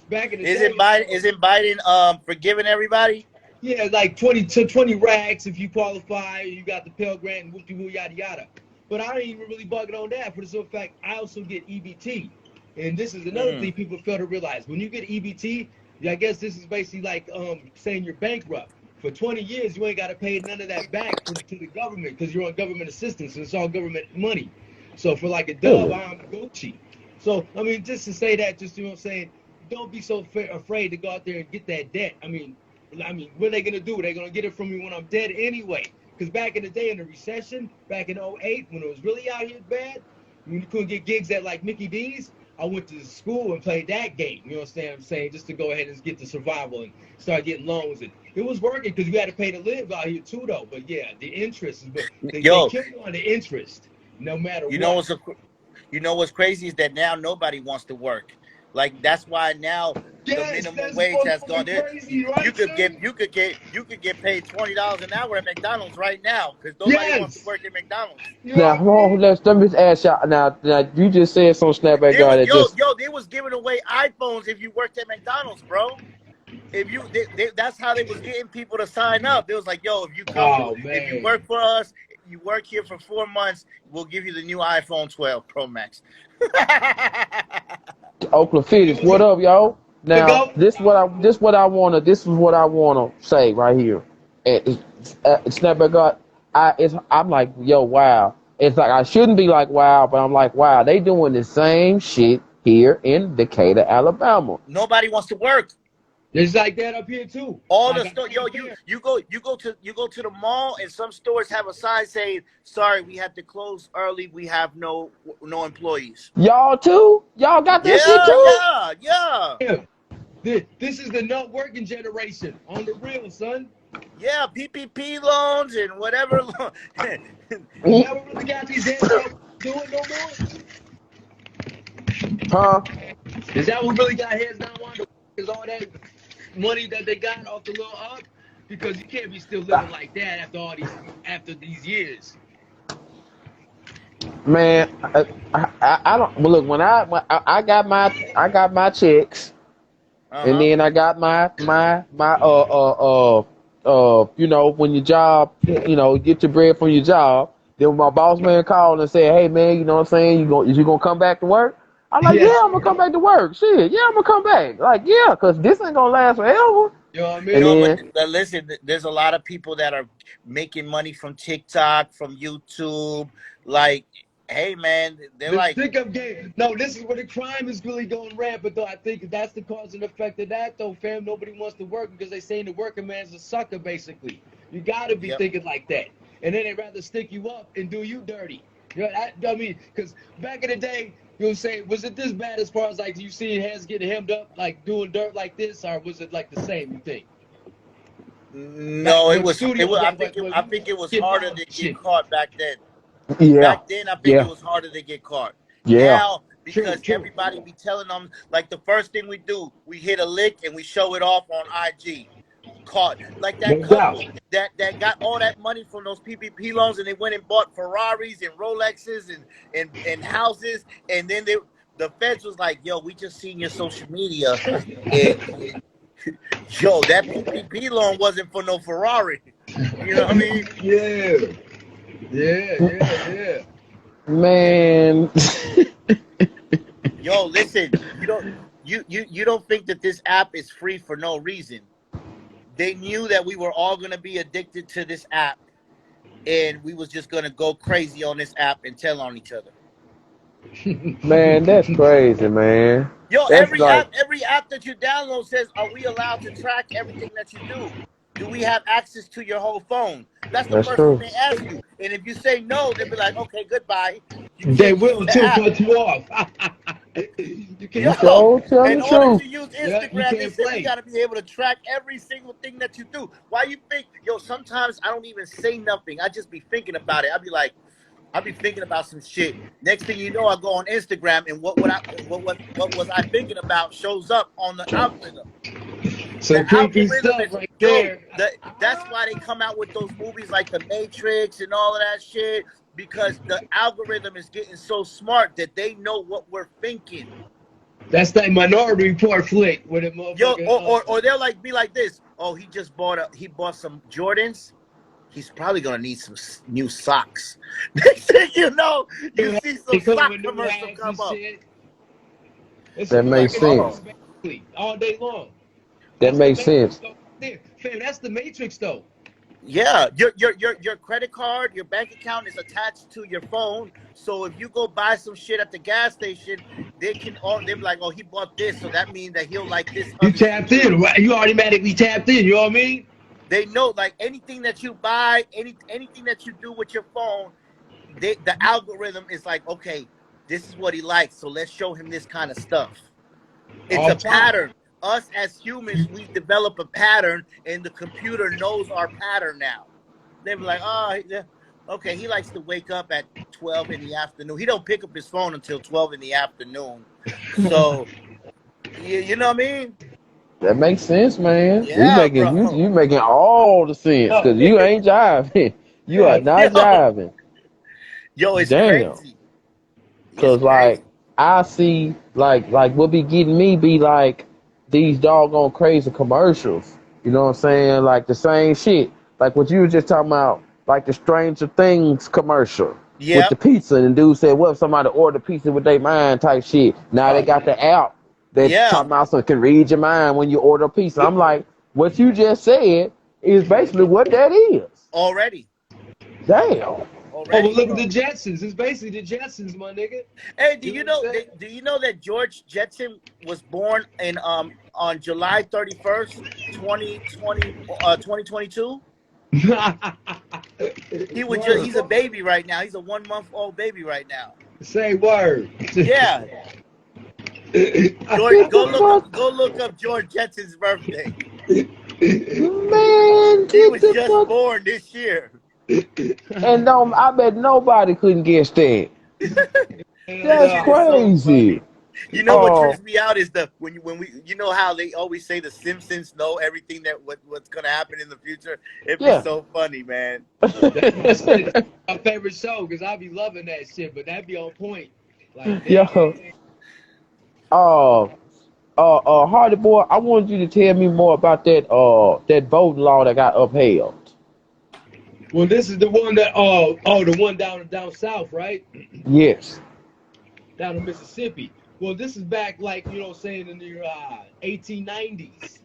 back in the Isn't day, Biden isn't Biden forgiving everybody? yeah, like 20 to 20 racks if you qualify, you got the Pell Grant and whoop de woo yada yada. But I ain't even really bugging on that for the simple fact I also get EBT. And this is another Mm. thing people fail to realize. When you get EBT, Yeah, I guess this is basically like saying you're bankrupt. For 20 years, you ain't got to pay none of that back to the government because you're on government assistance. And it's all government money. So for like a dub, Really? I'm Gucci. So I mean, just to say that, just you know what I'm saying, don't be so afraid to go out there and get that debt. What are they gonna do? They're gonna get it from me when I'm dead anyway. Because back in the day in the recession, back in '08, when it was really out here bad, when you couldn't get gigs at like Mickey D's, I went to school and played that game. You know what I'm saying? Just to go ahead and get the survival and start getting loans. And it was working because we had to pay to live out here too, though. But yeah, the interest is, but they Yo, kill you on the interest, no matter you know what. what's crazy is that now nobody wants to work. Like that's why now the Yes, minimum that's wage has gone fucking there. crazy, right, You could get son? paid $20 an hour at McDonald's right now because nobody wants to Yes. work at McDonald's. You know Now, what I hold on, mean? let me just ask y'all. Now, you just said some snapback They guy was that just they was giving away iPhones if you worked at McDonald's, bro. If you that's how they was getting people to sign up. They was like, yo, Oh if you man. work for us, you work here for 4 months, we'll give you the new iPhone 12 Pro Max. Oakland It Fitness. was What up, y'all? the Now, go. this is what I wanna say right here. Snapback God, I'm like, yo, wow. It's like I shouldn't be like wow, but I'm like, wow, they doing the same shit here in Decatur, Alabama. Nobody wants to work. It's like that up here too. All the Like I store, yo, came there. you go to the mall, and some stores have a sign saying, "Sorry, we have to close early. We have no employees." Y'all too? Y'all got that shit Yeah, too? yeah. This is the not working generation on the real, son. Yeah, PPP loans and whatever. Is that what really got these heads not doing no more? Huh? Is that what really got heads not wanting to work? Is all that money that they got off the little up? Because you can't be still living like that after these years. Man, I don't. Well, look, when I got my checks, and Uh-huh. then I got my you know, when your job, you know, get your bread from your job. Then when my boss man called and said, "Hey man, you know what I'm saying? You gonna come back to work?" I'm like, Yes, "Yeah, I'm gonna come sir. back to work. Shit, yeah, I'm gonna come back. Like, yeah, cause this ain't gonna last forever." You know what I And mean? Yo, then, but listen, there's a lot of people that are making money from TikTok, from YouTube. Like, hey man, they're The like, pickup game. No, this is where the crime is really going rampant, though. I think that's the cause and effect of that, though, fam. Nobody wants to work because they saying the working man's a sucker, basically. You got to be yep. thinking like that. And then they'd rather stick you up and do you dirty. You know, I mean, because back in the day, you'll say, was it this bad as far as like you see heads getting hemmed up, like doing dirt like this, or was it like the same, you think? Back No, when it studios, was. like when I we think used it to was get harder down to and get shit. caught back then. yeah, Back then, I think it yeah, was harder to get caught. yeah. Now, True, because true. everybody be telling them, like the first thing we do, we hit a lick and we show it off on IG. Caught like that No doubt. couple that got all that money from those PPP loans and they went and bought Ferraris and Rolexes and houses, and then the feds was like, "Yo, we just seen your social media, and yo, that PPP loan wasn't for no Ferrari." You know what I mean? Yeah. Yeah. Man, Yo, listen, you don't think that this app is free for no reason. They knew that we were all gonna be addicted to this app, and we was just gonna go crazy on this app and tell on each other. man, that's crazy, man. Yo, That's like every app that you download says, "Are we allowed to track everything that you do? Do we have access to your whole phone?" That's the that's first thing true. they ask you. And if you say no, they'll be like, "Okay, goodbye. You They can't use will the too app." cut you off. You You can't play. Yo, sure telling in the order truth. to use Yeah, you Instagram, they can't said we play. got to be able to track every single thing that you do. Why you think, yo, sometimes I don't even say nothing. I just be thinking about it. I'll be thinking about some shit. Next thing you know, I go on Instagram and what was I thinking about shows up on the algorithm. The Some creepy algorithm stuff is, right yo, there. that's why they come out with those movies like The Matrix and all of that shit, because the algorithm is getting so smart that they know what we're thinking. That's that Minority Report flick with a Yo, motherfucker. or they'll like be like this. Oh, he bought some Jordans. He's probably gonna need some new socks. Next thing you know, you see They some come sock with new commercial hats and come up. shit. It's That a You're like, makes marketing sense. oh, piece basically all day long. That makes sense. Fam, that's the matrix though. Yeah, your credit card, your bank account is attached to your phone. So if you go buy some shit at the gas station, they're like, oh, he bought this, so that means that he'll like this You other shit tapped in, too. right? You automatically tapped in. You know what I mean? They know like anything that you buy, anything that you do with your phone, the algorithm is like, okay, this is what he likes, so let's show him this kind of stuff. It's a Off top. pattern. Us as humans, we develop a pattern, and the computer knows our pattern now. They were like, oh, yeah, okay, he likes to wake up at 12 in the afternoon. He don't pick up his phone until 12 in the afternoon. So, you know what I mean? That makes sense, man. Yeah, bro. You making all the sense because you ain't jiving. You are not yo, jiving. yo, it's Damn. crazy. It's Cause like crazy. I see like what be getting me be like these doggone crazy commercials. You know what I'm saying? Like the same shit. Like what you were just talking about, like the Stranger Things commercial with the Yep, pizza and the dude said, what if somebody ordered pizza with their mind type shit. Now they got the app that yeah, talking about so it can read your mind when you order pizza. I'm like, what you just said is basically what that is. already, Damn. Oh, but already, look at the bro. Jetsons. It's basically the Jetsons, my nigga. Hey, You know what I'm saying? do you know that George Jetson was born in on July 31st, 2022? He's a Word. baby right now. He's a 1 month old baby right now. Say word. Yeah. George, Get the fuck, go look up George Jetson's birthday. man, He get was the just fuck. born this year. And I bet nobody couldn't guess that. And That's Shit is so crazy. funny. You know what Oh, trips me out is when we how they always say the Simpsons know everything that what's gonna happen in the future. It'd be yeah. so funny, man. that's my shit. My favorite show because I be loving that shit, but that be on point. Like, damn. Yo, Hardy boy, I wanted you to tell me more about that voting law that got upheld. Well, this is the one that the one down south, right? Yes. Down in Mississippi. Well, this is back like saying in the 1890s.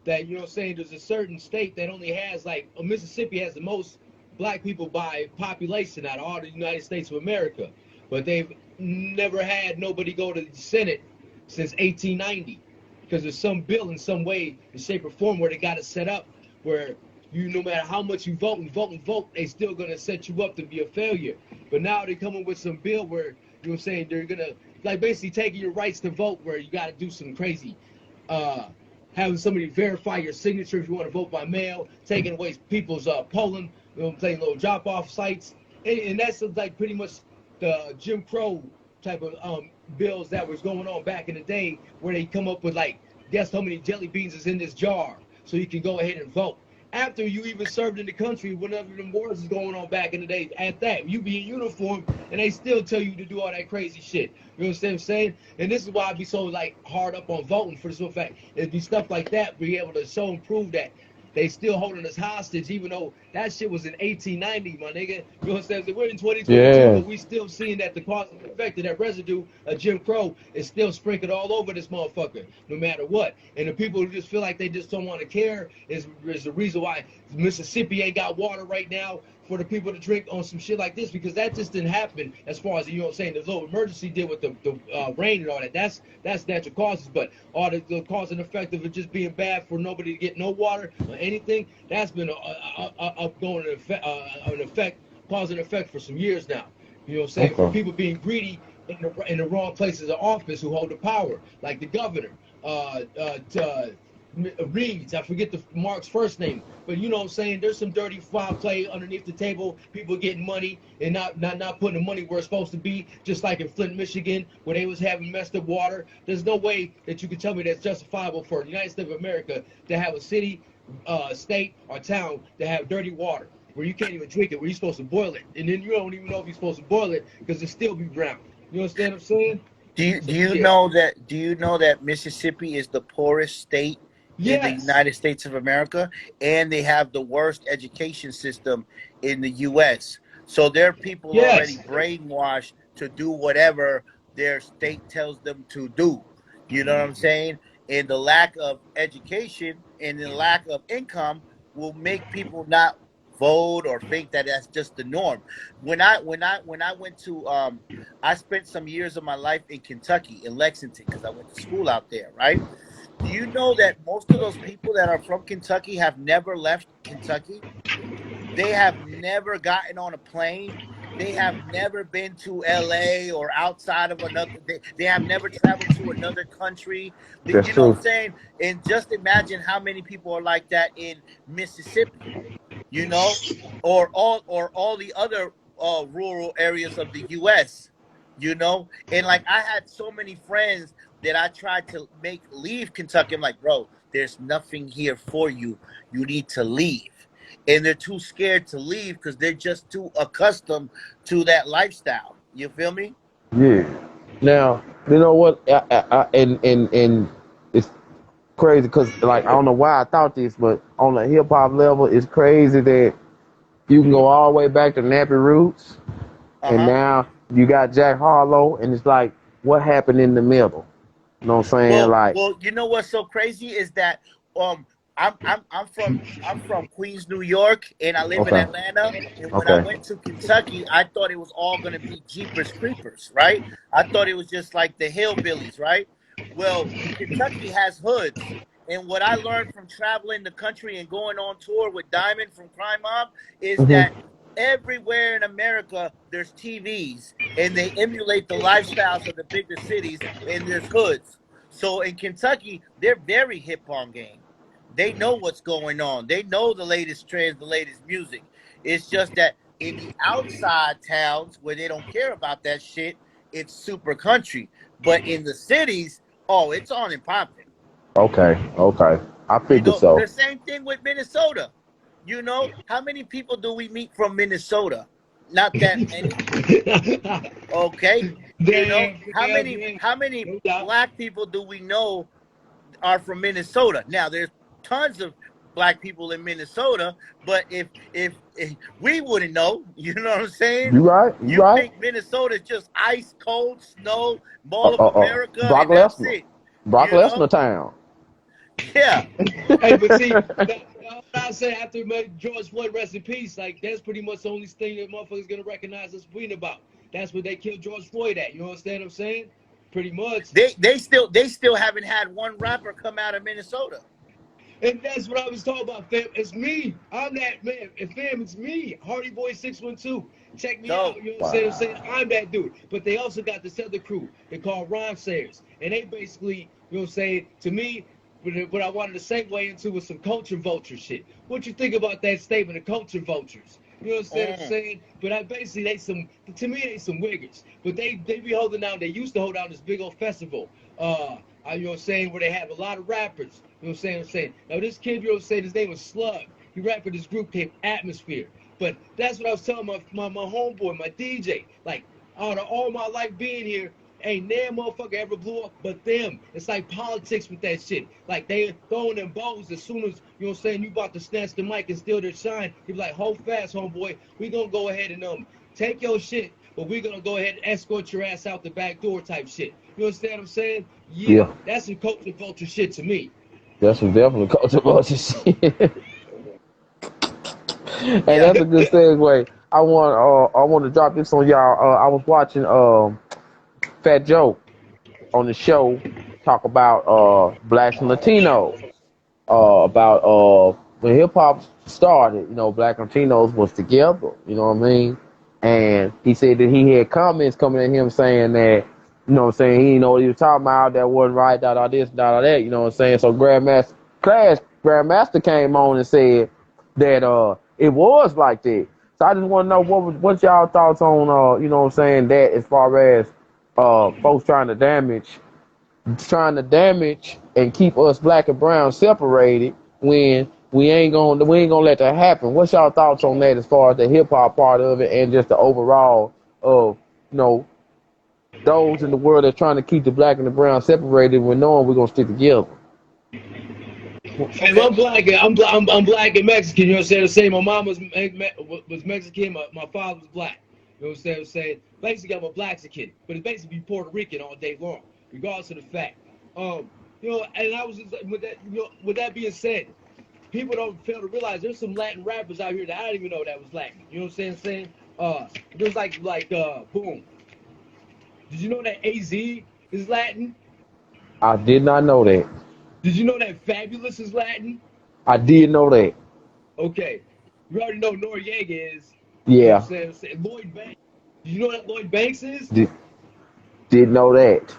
That saying there's a certain state that only has like Mississippi has the most black people by population out of all the United States of America, but they've never had nobody go to the Senate since 1890 because there's some bill in some way, in shape or form where they got it set up where no matter how much you vote and vote and vote, they still gonna set you up to be a failure. But now they're coming with some bill where saying they're gonna like basically taking your rights to vote where you got to do some crazy having somebody verify your signature if you want to vote by mail, taking away people's polling, playing little drop-off sites, and that's like pretty much the Jim Crow type of bills that was going on back in the day, where they come up with like, guess how many jelly beans is in this jar, so you can go ahead and vote. After you even served in the country, whenever the wars is going on back in the day, at that, you be in uniform, and they still tell you to do all that crazy shit. You know what I'm saying? And this is why I be so like hard up on voting for the simple fact. It'd be stuff like that, be able to show and prove that they still holding us hostage, even though that shit was in 1890, my nigga. You know what I'm saying? We're in 2022, Yeah. but we still seeing that the cause and effect of that residue of Jim Crow is still sprinkled all over this motherfucker, no matter what. And the people who just feel like they just don't want to care is the reason why Mississippi ain't got water right now for the people to drink on some shit like this, because that just didn't happen as far as, the little emergency did with the rain and all that. That's natural causes, but all the cause and effect of it just being bad for nobody to get no water or anything, that's been upgoing an effect, cause and effect for some years now. You know what I'm saying? For Okay. people being greedy in the wrong places of office who hold the power, like the governor, Reeds. I forget the Mark's first name, but you know what I'm saying. There's some dirty foul play underneath the table. People getting money and not putting the money where it's supposed to be. Just like in Flint, Michigan, where they was having messed up water. There's no way that you can tell me that's justifiable for the United States of America to have a city, state, or town to have dirty water where you can't even drink it, where you're supposed to boil it, and then you don't even know if you're supposed to boil it because it still be brown. You understand what I'm saying? So yeah. Do you know that Mississippi is the poorest state in the Yes. United States of America, and they have the worst education system in the US? So their people are already Yes. brainwashed to do whatever their state tells them to do. You know what I'm saying? and the lack of education and the lack of income will make people not vote or think that that's just the norm. When I went to I spent some years of my life in Kentucky in Lexington because I went to school out there, right? Do you know that most of those people that are from Kentucky have never left Kentucky? They have never gotten on a plane. They have never been to LA or outside of another. They have never traveled to another country. That's You know what true. I'm saying? And just imagine how many people are like that in Mississippi, you know, or all the other rural areas of the U.S. You know, and like I had so many friends that I tried to make leave Kentucky. I'm like, bro, there's nothing here for you. You need to leave, and they're too scared to leave because they're just too accustomed to that lifestyle. You feel me? Yeah. Now, you know what? And it's crazy because, like, I don't know why I thought this, but on the hip hop level, it's crazy that you can go all the way back to Nappy Roots, Uh and huh. now you got Jack Harlow, and it's like, what happened in the middle? You know what I'm saying? Like, You know what's so crazy is that um I'm from Queens, New York, and I live in okay, Atlanta. And when I okay, went to Kentucky, I thought it was all gonna be Jeepers Creepers, right? I thought it was just like the hillbillies, right? Well, Kentucky has hoods. And what I learned from traveling the country and going on tour with Diamond from Crime Mob is hmm, that everywhere in America there's TVs and they emulate the lifestyles of the bigger cities and there's hoods. So in Kentucky, they're very hip on game. They know what's going on. They know the latest trends, the latest music. It's just that in the outside towns where they don't care about that shit, it's super country. But in the cities, oh, it's on and popping. okay, okay. I You figured know, so. the same thing with Minnesota. You know, how many people do we meet from Minnesota? Not that many. Okay. You know, Damn, damn, damn. how many No doubt. black people do we know are from Minnesota? Now there's tons of black people in Minnesota, but if we wouldn't know, you know what I'm saying? You right? You You right? think Minnesota is just ice, cold, snow, Mall of America, Brock and that's Lesnar. it. Brock You know? Lesnar town. Yeah. Hey, but see, I say after George Floyd, rest in peace, like that's pretty much the only thing that motherfuckers gonna recognize us tweeting about. That's what they killed George Floyd at. You understand what I'm saying? Pretty much. They still haven't had one rapper come out of Minnesota. And that's what I was talking about, fam. It's me. I'm that man. And fam, it's me. Hardy Boy 612. Check me out. So You know what I'm saying? Wow. I'm that dude. But they also got this other crew. They call Rhyme Sayers. And they basically, you know what I'm saying, to me, what I wanted to segue into was some culture vulture shit. What you think about that statement of culture vultures? You know what I'm mm, saying? But I basically to me they some wiggers. But they be holding down. They used to hold down this big old festival. You know what I'm saying, where they have a lot of rappers. You know what I'm saying? Now this kid, you know what I'm saying, his name was Slug. He rapped with this group called Atmosphere. But that's what I was telling my homeboy, my DJ. Like, out of all my life being here, ain't damn motherfucker ever blew up but them. It's like politics with that shit. Like they throwing them bows as soon as, you know what I'm saying, you about to snatch the mic and steal their shine. He be like, hold fast, homeboy. We gonna go ahead and take your shit, but we gonna go ahead and escort your ass out the back door type shit. You understand what I'm saying? Yeah, Yeah, that's some culture vulture shit to me. that's some definitely culture vulture shit. And Yeah. that's a good segue. I want to drop this on y'all. I was watching Fat Joe on the show talk about blacks and Latinos. About when hip hop started, you know, black and Latinos was together, you know what I mean? And he said that he had comments coming at him saying that, you know what I'm saying, he didn't know what he was talking about, that wasn't right, da this, da that, you know what I'm saying? So Grandmaster came on and said that it was like that. So I just want to know what's y'all thoughts on you know what I'm saying, that as far as folks trying to damage and keep us black and brown separated when we ain't gonna let that happen. What's y'all thoughts on that as far as the hip hop part of it and just the overall of, you know, those in the world that trying to keep the black and the brown separated when knowing we're gonna stick together. Fam, okay. I'm black. I'm black and Mexican. You know what I'm saying? My mom was Mexican. My father was black. You know what I'm saying? Basically, I'm a Blaxican, but it's basically Puerto Rican all day long, regardless of the fact. Um, You know, and I was just with that. You know, with that being said, people don't fail to realize there's some Latin rappers out here that I didn't even know that was Latin. You know what I'm saying? There's boom. Did you know that AZ is Latin? I did not know that. Did you know that Fabulous is Latin? I did know that. Okay. You already know Noriega is. You know Yeah, what I'm saying? Lloyd Banks. Did you know that Lloyd Banks is? did did know that.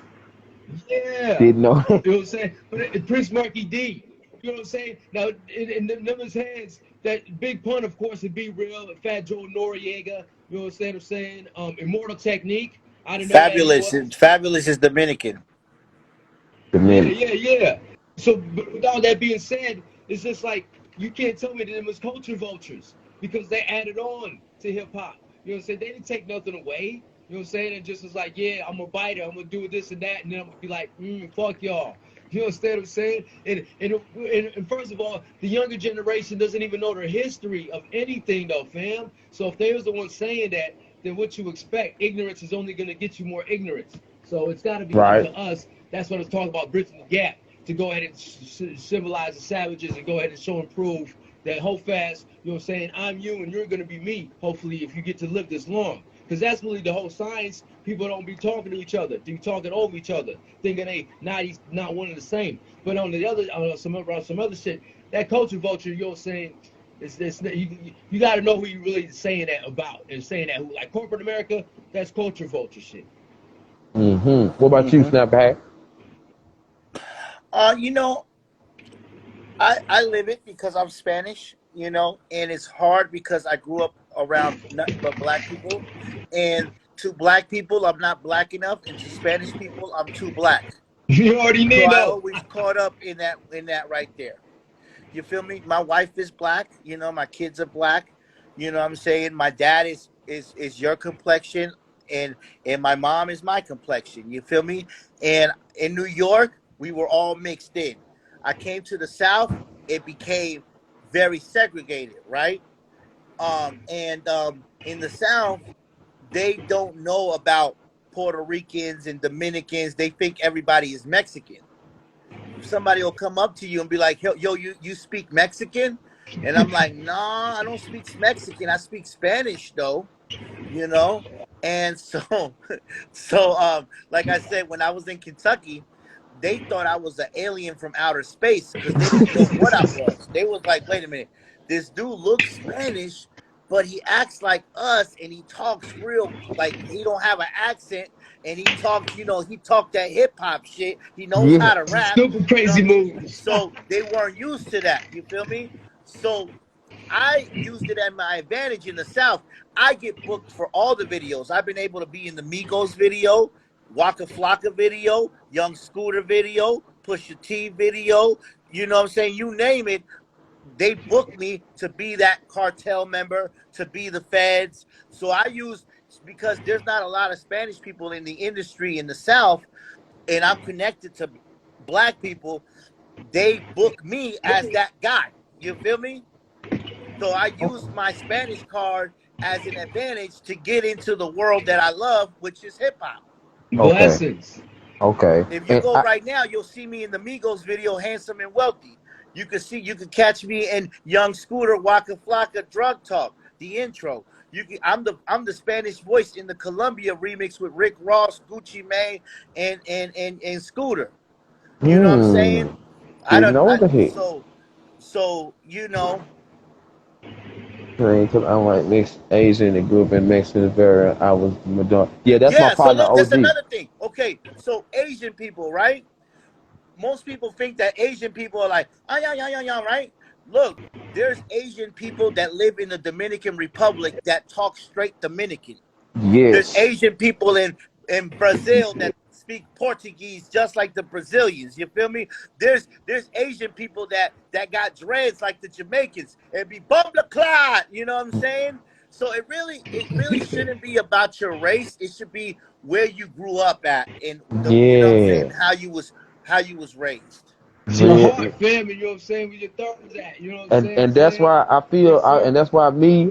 Yeah. Did know that. You know what I'm saying? But Prince Marky D. You know what I'm saying? Now, in them hands, that big pun, of course, would be real. Fat Joe Noriega. You know what I'm saying? Immortal Technique. I didn't know that he Fabulous. was. Fabulous is Dominican. The Yeah, minute. yeah, yeah. So, but with all that being said, it's just like you can't tell me that it was culture vultures because they added on to hip hop. You know what I'm saying? They didn't take nothing away. You know what I'm saying? And just was like, yeah, I'm gonna bite it. I'm gonna do this and that, and then I'm gonna be like, fuck y'all. You understand what I'm saying? And first of all, the younger generation doesn't even know their history of anything, though, fam. So if they was the one saying that, then what you expect? Ignorance is only gonna get you more ignorance. So it's got to be up Right. to us. That's what it's talking about, bridging the gap to go ahead and civilize the savages and go ahead and show and prove that hold fast, you know what I'm saying, I'm you and you're going to be me, hopefully, if you get to live this long. Because that's really the whole science. People don't be talking to each other. They be talking over each other, thinking they not one and the same. But on the other, some other shit, that culture vulture, you know what I'm saying, you got to know who you really saying that about and saying that who. Like corporate America, that's culture vulture shit. What about you, Hmm. Snapback? You know, I live it because I'm Spanish, you know, and it's hard because I grew up around nothing but black people. And to black people, I'm not black enough. And to Spanish people, I'm too black. You already So I know. always caught up in that right there. You feel me? My wife is black, you know, my kids are black. You know what I'm saying? My dad is your complexion and my mom is my complexion. You feel me? And in New York, we were all mixed in. I came to the South, it became very segregated, right? In the South, they don't know about Puerto Ricans and Dominicans. They think everybody is Mexican. Somebody will come up to you and be like, yo, you speak Mexican? And I'm like, nah, I don't speak Mexican. I speak Spanish though, you know? And so, like I said, when I was in Kentucky, they thought I was an alien from outer space because they didn't know what I was. They was like, wait a minute, this dude looks Spanish, but he acts like us and he talks real like he don't have an accent and he talks, you know, he talked that hip hop shit. He knows Yeah. how to rap. Stupid You know what crazy I mean? moves. So they weren't used to that. You feel me? So I used it at my advantage in the South. I get booked for all the videos. I've been able to be in the Migos video, Waka Flocka video, Young Scooter video, Pusha T video. You know what I'm saying? You name it. They booked me to be that cartel member, to be the feds. So I use because there's not a lot of Spanish people in the industry in the South, and I'm connected to black people. They book me as that guy. You feel me? So I used my Spanish card as an advantage to get into the world that I love, which is hip hop. Okay. Blessings. Okay. If you And go right now, you'll see me in the Migos video, Handsome and Wealthy. You can catch me in Young Scooter, Waka Flocka, Drug Talk, the intro. I'm the Spanish voice in the Columbia remix with Rick Ross, Gucci Mane, and Scooter. You know what I'm saying? I didn't don't know I that. so you know. Because I'm like mixed Asian and grew up in Mexican very I was Madonna. Yeah, that's my Yeah, so partner look, that's OG. another thing. Okay, so Asian people, right? Most people think that Asian people are like, ah, yeah, yeah, yeah, yeah, right? Look, there's Asian people that live in the Dominican Republic that talk straight Dominican. There's Yes. Asian people in Brazil that speak Portuguese just like the Brazilians. You feel me? There's Asian people that got dreads like the Jamaicans and be bumble clot. You know what I'm saying? So it really shouldn't be about your race. It should be where you grew up at and the you know what I'm saying Yeah. how you was raised. It's your Yeah. heart, fam, and you know what I'm saying? Where your thumbs at, you know what I'm And saying, that's fam? why I feel Yes, sir. and that's why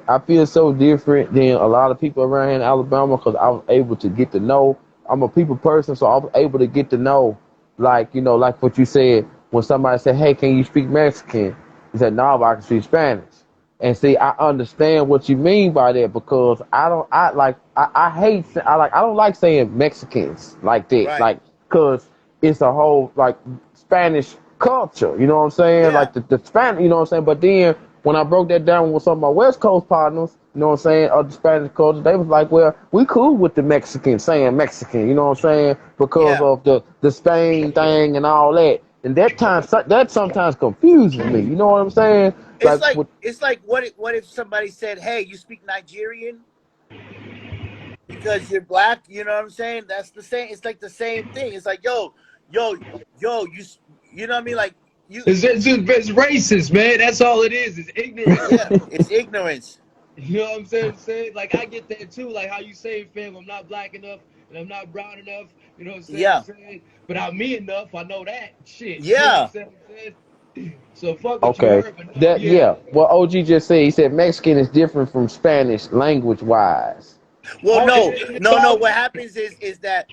I feel so different than a lot of people around here in Alabama because I was able to get to know I'm a people person, so I was able to get to know like, like what you said, when somebody said, "Hey, can you speak Mexican?" You said, "No, but I can speak Spanish." And see, I understand what you mean by that because I don't like saying Mexicans like that, Right. like, cause it's a whole like Spanish culture, you know what I'm saying? Yeah. Like the Spanish, you know what I'm saying? But then when I broke that down with some of my West Coast partners, you know what I'm saying, of the Spanish culture, they was like, well, we cool with the Mexicans saying Mexican, you know what I'm saying? Because Yeah. of the Spain thing and all that. And that sometimes confuses me, you know what I'm saying? It's Like, like with, what if somebody said, "Hey, you speak Nigerian because you're black?" You know what I'm saying? That's the same. It's like the same thing. It's like, yo, you know what I mean? Like you, It's racist, man. That's all it is. It's ignorance. yeah. It's ignorance. You know what I'm saying? Like I get that too. Like how you saying, fam, I'm not black enough and I'm not brown enough. You know what I'm Yeah. saying? But I'm me enough. I know that shit. You know what Yeah. I'm saying? So fuck what you okay, heard, but no, that, yeah. yeah, what OG just said, he said Mexican is different from Spanish language wise. Well, Oh, no, it's no, no. all What happens is that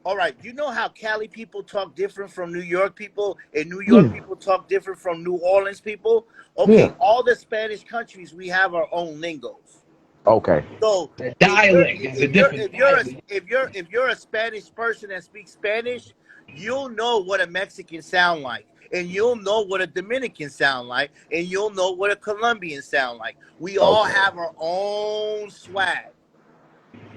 all right? You know how Cali people talk different from New York people, and New York Yeah, people talk different from New Orleans people. yeah, Okay, all the Spanish countries we have our own lingos. okay, So the if you're dialect. It's a different dialect. if you're a Spanish person that speaks Spanish, you'll know what a Mexican sound like, and you'll know what a Dominican sound like, and you'll know what a Colombian sound like. We all okay, have our own swag.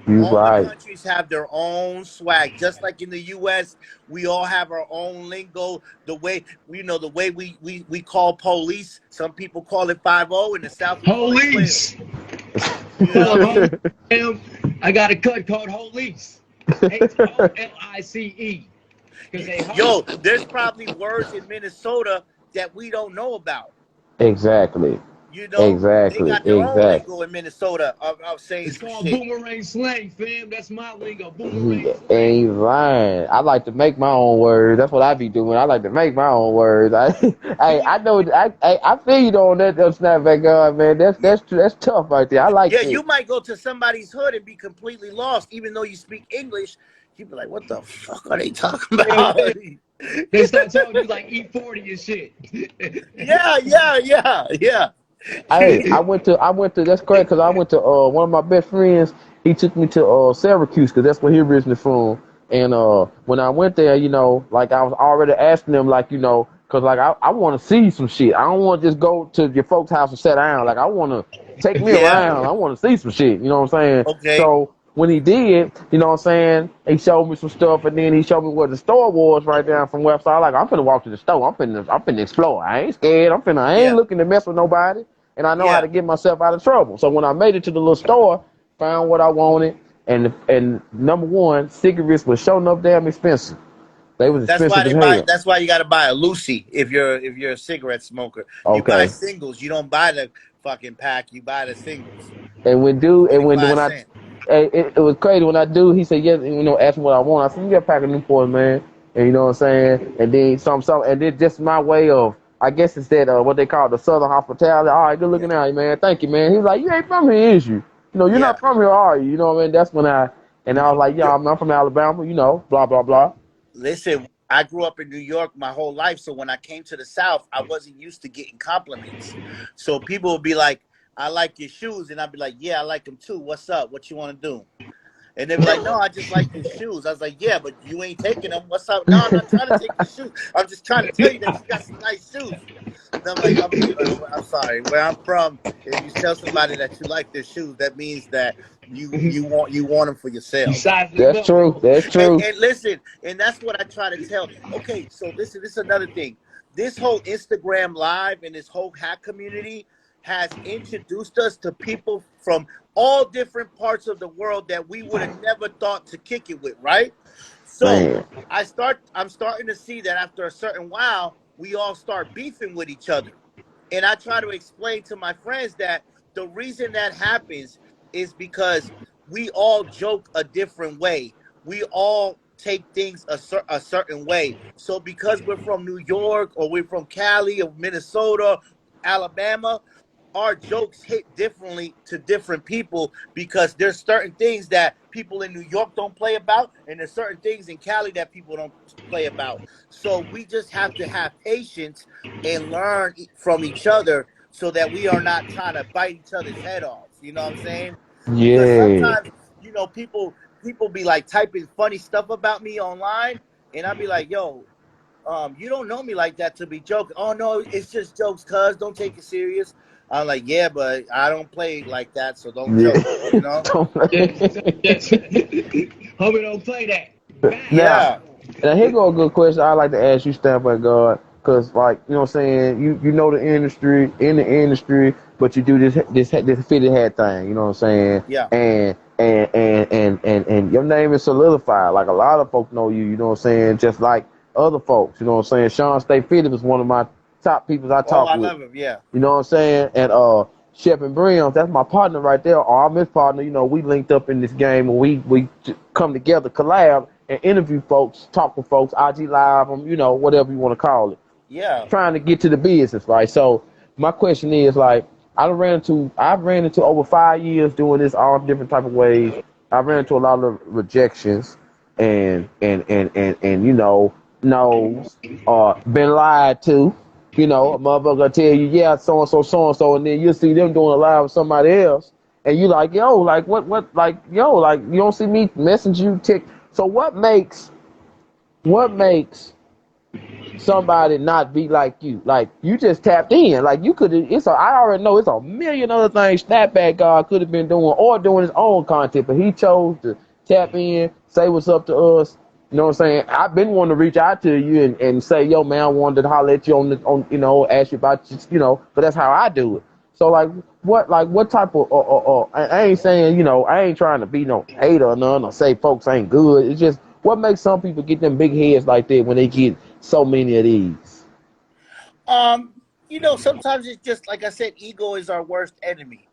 you All the right. countries have their own swag, just like in the U.S. We all have our own lingo. The way the way we call police. Some people call it 50. In the South, we call it 12. Police. You Pull know up, what I mean? home. I got a cut called Holice. HOLICE. Because they hoes. Yo, there's probably words in Minnesota that we don't know about. Exactly, You know, they exactly, got their own exactly. lingo in Minnesota of saying It's some called shit. boomerang slang, fam. That's my lingo. He Boomerang slang. ain't lying. I like to make my own words. That's what I be doing. I like to make my own words. I know. I feel you on that. Snapback God, man. Yeah, That's tough right there. I like yeah. that. You might go to somebody's hood and be completely lost, even though you speak English. You'd be like, "What the fuck are they talking Hell about?" yeah. They start talking to you like E40 and shit. Yeah, yeah, yeah, yeah. Hey, I went to that's correct because I went to one of my best friends. He took me to Syracuse because that's where he originally from. And when I went there, like I was already asking them, like, because like I want to see some shit. I don't want to just go to your folks' house and sit down. Like I want to take me Yeah. around. I want to see some shit. You know what I'm saying? Okay. So when he did, you know what I'm saying, he showed me some stuff, and then he showed me where the store was right down from where. So I like, I'm finna walk to the store. I'm finna explore. I ain't scared. I ain't Yeah. looking to mess with nobody, and I know how Yeah. to get myself out of trouble. So when I made it to the little store, found what I wanted, and number one, cigarettes was showing up damn expensive. They was That's why expensive as they buy. hell. That's why you got to buy a Lucy if you're a cigarette smoker. You buy Okay. singles. You don't buy the fucking pack. You buy the singles. And when dude, and when 25 cents. it was crazy when I do, he said yes, and, asked me what I want. I said, you got a pack of Newports, man. And you know what I'm saying? And then some, and then just my way of, I guess it's that what they call the Southern hospitality. All right, good Yeah. looking out, man. Thank you, man. He was like, you ain't from here, is you? You're Yeah. not from here, are you? You know what I mean? That's when and I was like, yeah, Yo, I'm from Alabama, blah blah blah. listen. I grew up in New York my whole life, so when I came to the South, I wasn't used to getting compliments. So people would be like, "I like your shoes," and I'd be like, "Yeah, I like them too. What's up? What you want to do?" And they were like, "No, I just like your shoes." I was like, "Yeah, but you ain't taking them. What's up?" "No, I'm not trying to take your shoes. I'm just trying to tell you that you got some nice shoes." And I'm like, I'm sorry. Where I'm from, if you tell somebody that you like their shoes, that means that you want them for You yourself. sizing them That's up. true. That's And true. and listen, and that's what I try to tell. Okay, so listen, this is another thing. This whole Instagram live and this whole hack community has introduced us to people from all different parts of the world that we would have never thought to kick it with, right? So Man. I'm starting to see that after a certain while, we all start beefing with each other. And I try to explain to my friends that the reason that happens is because we all joke a different way. We all take things a certain way. So because we're from New York or we're from Cali or Minnesota, Alabama, our jokes hit differently to different people because there's certain things that people in New York don't play about, and there's certain things in Cali that people don't play about. So we just have to have patience and learn from each other so that we are not trying to bite each other's head off. You know what I'm saying? Because Yeah. sometimes, people be like typing funny stuff about me online, and I'll be like, yo, you don't know me like that to be joking. Oh no, it's just jokes, cuz don't take it serious. I'm like, yeah, but I don't play like that, so don't joke, Yeah. you know? Yes, yes. Homie, don't play that. Now, Bow. Yeah, now here go a good question I like to ask you, Standpoint God, because like you know what I'm saying, you know the industry in the industry, but you do this fitted hat thing, you know what I'm saying, yeah. and your name is solidified. Like a lot of folks know you, you know what I'm saying, just like other folks, you know what I'm saying. Sean Stay Fitted was one of my top people I Oh, talk I with. love him. Yeah, You know what I'm saying? And Shep and Brims, that's my partner right there, or I'm his partner. You know, we linked up in this game and we come together, collab, and interview folks, talk with folks, IG live them, you know, whatever you want to call it. yeah. Trying to get to the business, right? So my question is like, I've ran into over 5 years doing this all different type of ways. I ran into a lot of rejections and you know, no's, been lied to. You know, a motherfucker tell you, yeah, so and so, and then you see them doing a live with somebody else, and you like, yo, like like yo, like you don't see me message you, tick. So what makes somebody not be like you? Like you just tapped in. Like you could. I already know it's a million other things Snapback God could have been doing or doing his own content, but he chose to tap in, say what's up to us. You know what I'm saying? I've been wanting to reach out to you and say, yo, man, I wanted to holler at you on you know, ask you about you know, but that's how I do it. So what type of I ain't saying, you know, I ain't trying to be no hater or none or say folks ain't good. It's just what makes some people get them big heads like that when they get so many of these. Um, sometimes it's just like I said, ego is our worst enemy,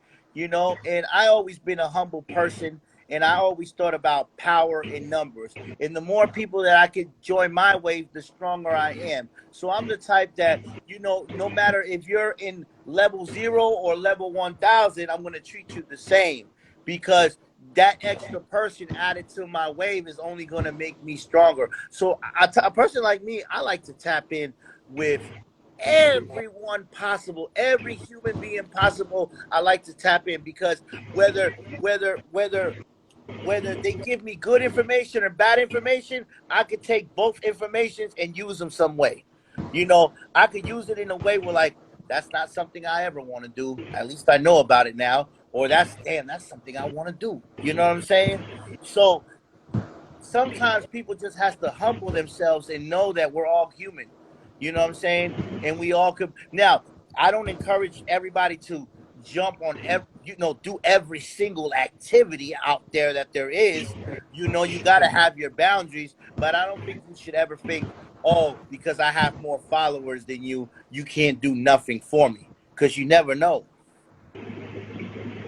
and I always been a humble person, and I always thought about power in numbers. And the more people that I could join my wave, the stronger I am. So I'm the type that, no matter if you're in level 0 or level 1,000, I'm gonna treat you the same because that extra person added to my wave is only gonna make me stronger. So a person like me, I like to tap in with everyone possible, every human being possible. I like to tap in because whether they give me good information or bad information, I could take both informations and use them some way. I could use it in a way where like that's not something I ever want to do. At least I know about it now. Or that's something I want to do. You know what I'm saying? So sometimes people just has to humble themselves and know that we're all human. You know what I'm saying? And we all could. Now, I don't encourage everybody to jump on do every single activity out there that there is. You got to have your boundaries, but I don't think you should ever think, oh, because I have more followers than you can't do nothing for me, because you never know.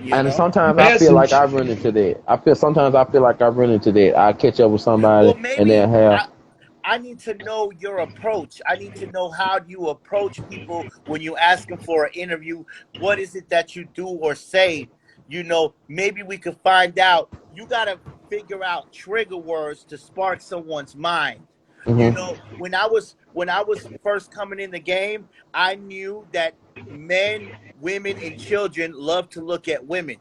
You And know. sometimes I feel like Message. I run into that. Sometimes I feel like I run into that. I catch up with somebody Well, and maybe they'll have. I need to know your approach. I need to know how you approach people when you ask them for an interview. What is it that you do or say? Maybe we could find out. You got to figure out trigger words to spark someone's mind. Hmm. When I was first coming in the game, I knew that men, women, and children love to look at women.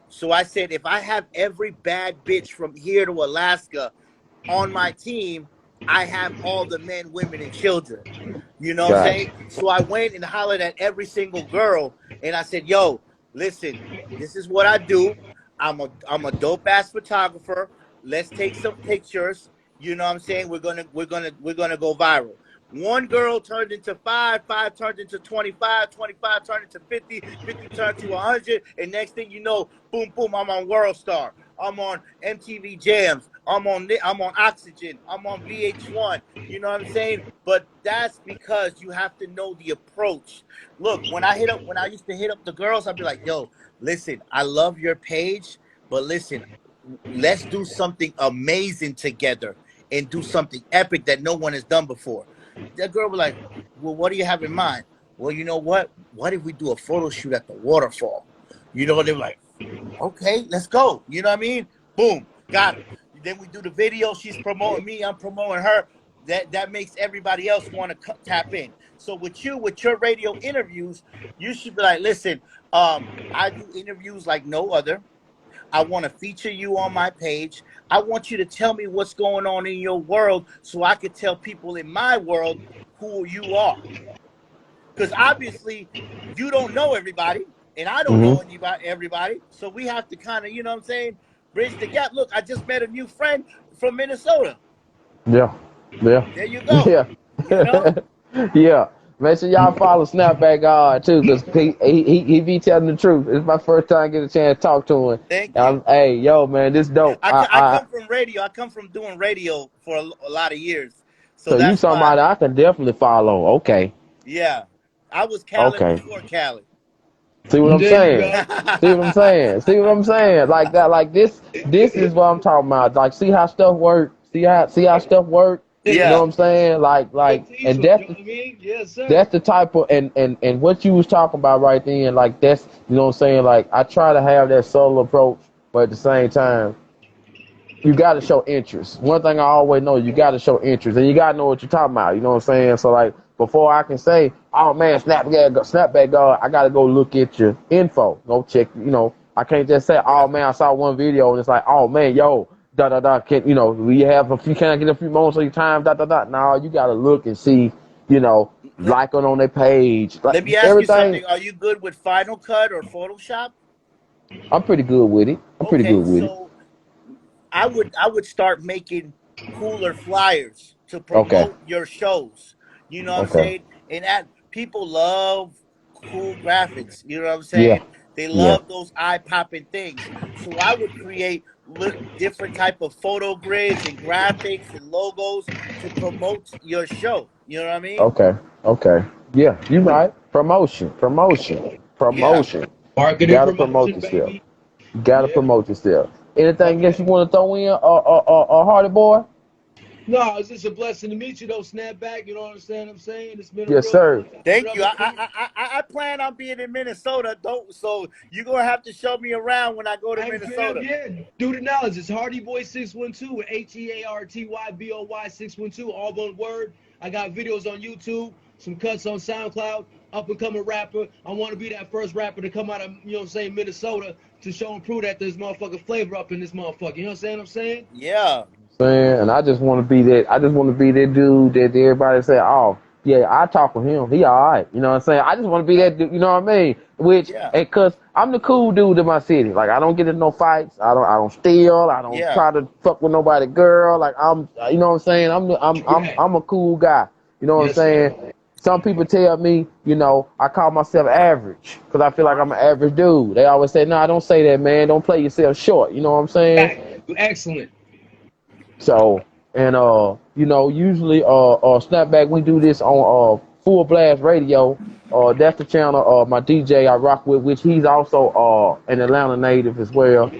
So I said, if I have every bad bitch from here to Alaska on my team, I have all the men, women, and children. You know what I'm saying? Gotcha. So I went and hollered at every single girl, and I said, "Yo, listen, this is what I do. I'm a dope ass photographer. Let's take some pictures. You know what I'm saying? We're gonna go viral." One girl turned into five, five turned into 25, 25 turned into 50, 50 turned to 100, and next thing you know, boom, boom, I'm on World Star. I'm on MTV Jams. I'm on Oxygen. I'm on VH1. You know what I'm saying? But that's because you have to know the approach. Look, when I used to hit up the girls, I'd be like, "Yo, listen, I love your page, but listen, let's do something amazing together and do something epic that no one has done before." That girl was like, "Well, what do you have in mind?" well, you know what? What if we do a photo shoot at the waterfall? You know, they were like, okay, let's go. You know what I mean? Boom, got it. Then we do the video. She's promoting me. I'm promoting her. That makes everybody else want to tap in. So with you, with your radio interviews, you should be like, listen, I do interviews like no other. I want to feature you on my page. I want you to tell me what's going on in your world so I could tell people in my world who you are. Because obviously you don't know everybody and I don't know everybody. So we have to kind of, you know what I'm saying, bridge the gap. Look, I just met a new friend from Minnesota. Yeah. Yeah. There you go. Yeah. You know? Yeah. Make sure y'all follow Snapback God too, because he be telling the truth. It's my first time getting a chance to talk to him. Thank you. Hey, yo, man, this dope. I come from radio. I come from doing radio for a lot of years. So you that's somebody I can definitely follow. Okay. Yeah. I was Cali before Cali. See what I'm saying? See what I'm saying? See what I'm saying? Like that, like this is what I'm talking about. Like, see how stuff work. See how stuff work. Yeah. You know what I'm saying? Like, and that's the type of and what you was talking about right then. Like, that's, you know what I'm saying? Like, I try to have that subtle approach, but at the same time, you got to show interest. One thing I always know, you got to show interest, and you got to know what you're talking about. You know what I'm saying? So, like, before I can say, oh man, Snapback God, I got to go look at your info. Go check, you know. I can't just say, oh man, I saw one video and it's like, oh man, yo, can, you know, we have a few, can I get a few moments of your time, No, you got to look and see, you know, like on their page. Like, let me ask you something. Are you good with Final Cut or Photoshop? I'm pretty good with it. So I would start making cooler flyers to promote your shows. You know what I'm saying? And that people love cool graphics. You know what I'm saying? Yeah. They love those eye-popping things. So I would create different type of photo grids and graphics and logos to promote your show. You know what I mean? Okay. Yeah, you right. Promotion. Yeah. Marketing, gotta promote yourself. Baby. Gotta promote yourself. Anything else you want to throw in, Hardy Boy? No, it's just a blessing to meet you, though, Snapback. You know what I'm saying? It's been Yes, sir. Thank you. I plan on being in Minnesota. So you're gonna have to show me around when I go to Minnesota. Yeah, do the knowledge. It's Hardy Boy 612, HEARTYBOY 612, all one word. I got videos on YouTube, some cuts on SoundCloud. Up and coming rapper. I want to be that first rapper to come out of, you know what I'm saying, Minnesota to show and prove that there's motherfucking flavor up in this motherfucker. You know what I'm saying? Yeah. And I just want to be that. I just want to be that dude that everybody say, "Oh, yeah, I talk with him. He all right." You know what I'm saying? I just want to be that dude. You know what I mean? And cause I'm the cool dude in my city. Like, I don't get in no fights. I don't steal. I don't try to fuck with nobody girl. Like, you know what I'm saying? I'm a cool guy. You know what I'm saying? Some people tell me, you know, I call myself average because I feel like I'm an average dude. They always say, "No, don't say that, man. Don't play yourself short." You know what I'm saying? Excellent. So, and you know, usually Snapback, we do this on Full Blast Radio. That's the channel my DJ I rock with, which he's also an Atlanta native as well.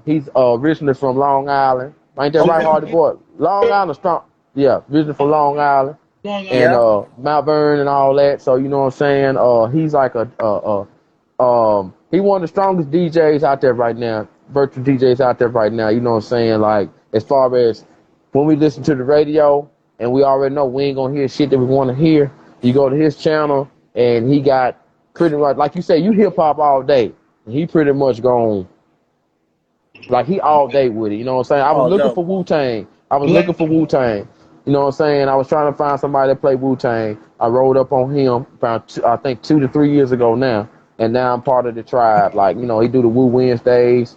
He's originally from Long Island. Ain't that right, Hardy Boy? Long Island strong. Yeah, originally from Long Island. And Mount Vernon and all that. So, you know what I'm saying? He's like he one of the strongest DJs out there right now, virtual DJs out there right now. You know what I'm saying? Like, as far as when we listen to the radio and we already know we ain't gonna hear shit that we want to hear, you go to his channel and he got pretty much, like you say, you hip hop all day. He pretty much gone, like, he all day with it. You know what I'm saying? I was looking for Wu-Tang. You know what I'm saying? I was trying to find somebody that played Wu-Tang. I rolled up on him about, I think, 2 to 3 years ago now. And now I'm part of the tribe. Like, you know, he do the Wu Wednesdays.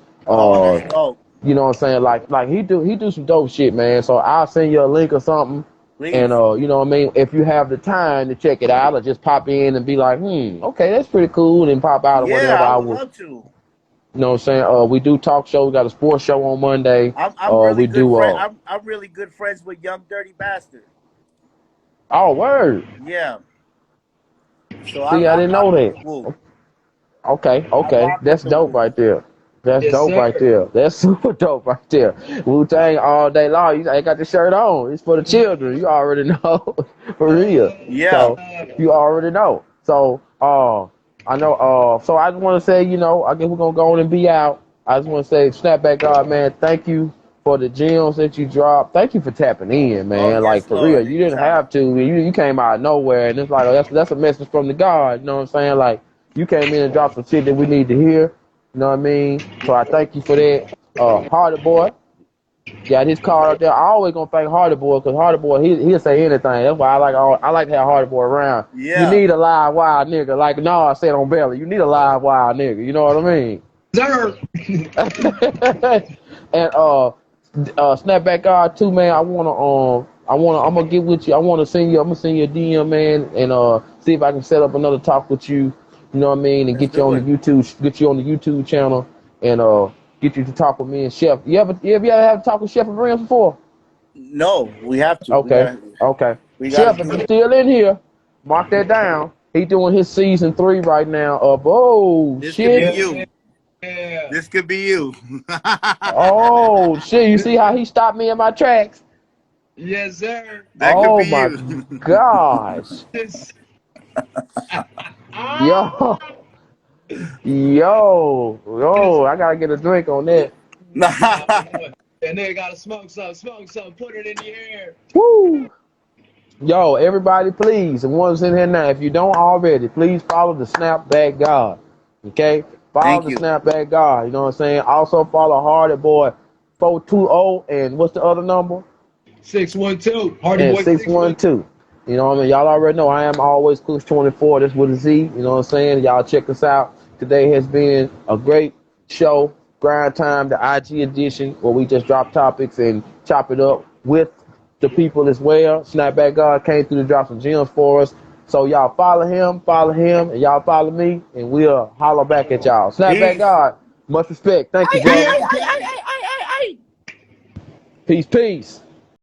You know what I'm saying? Like he do some dope shit, man. So I'll send you a link or something. Please. And you know what I mean? If you have the time to check it out, or just pop in and be like, okay, that's pretty cool, and pop out or whatever. I would love to. You know what I'm saying? We do talk shows. We got a sports show on Monday. I'm really good friends with Young Dirty Bastard. Oh, word. Yeah. So see, I didn't know that. Okay. That's dope right there. That's dope right there. That's super dope right there. Wu-Tang all day long. You ain't got the shirt on. It's for the children. You already know. For real. Yeah. So, you already know. So, I know, so I just want to say, you know, I guess we're going to go on and be out. I just want to say, Snapback God, man, thank you for the gems that you dropped. Thank you for tapping in, Oh man. Like, yes, for real, Lord. you didn't Anytime. have to. You came out of nowhere, and it's like, oh, that's a message from the God. You know what I'm saying? Like, you came in and dropped some shit that we need to hear. You know what I mean? So I thank you for that. Hardy Boy, got his card up there. I always gonna thank Hardy Boy because Hardy Boy he'll say anything. That's why I like to have Hardy Boy around. You Yeah. need a live wild nigga, like I said on Belly. You need a live wild nigga. You know what I mean? Sir. And Snapback God too, man. I'm gonna get with you. I'm gonna send you a DM, man, and see if I can set up another talk with you. You know what I mean? And Let's get you do on the it. YouTube channel, and get you to talk with me and Chef. You ever had a talk with Chef and Rims before? No, we have to. Okay, okay. We gotta Chef, if do you it. still in here, mark that down. He doing his season 3 right now. Oh This could be shit. Yeah. you. This could be you. Oh shit. You see how he stopped me in my tracks? Yes, sir. That could Oh be my you. gosh. This. Yo, yo, I gotta get a drink on that. Nah, boy. That nigga gotta smoke something, put it in the air. Woo! Yo, everybody, please, the ones in here now, if you don't already, please follow the Snapback God. Okay? Follow Thank the you. Snapback God. You know what I'm saying? Also follow Hardy Boy 420 and what's the other number? 612. Hardy And Boy 612. 612. You know what I mean? Y'all already know I am always Cooks 24. That's with a Z. You know what I'm saying? Y'all check us out. Today has been a great show. Grind Time, the IG edition, where we just drop topics and chop it up with the people as well. Snapback God came through to drop some gems for us. So y'all follow him, and y'all follow me, and we'll holler back at y'all. Snapback Peace. God, much respect. Thank you, Ay, ay, brother. ay, Peace, ay, ay, peace. ay, ay, ay, ay. Peace, peace.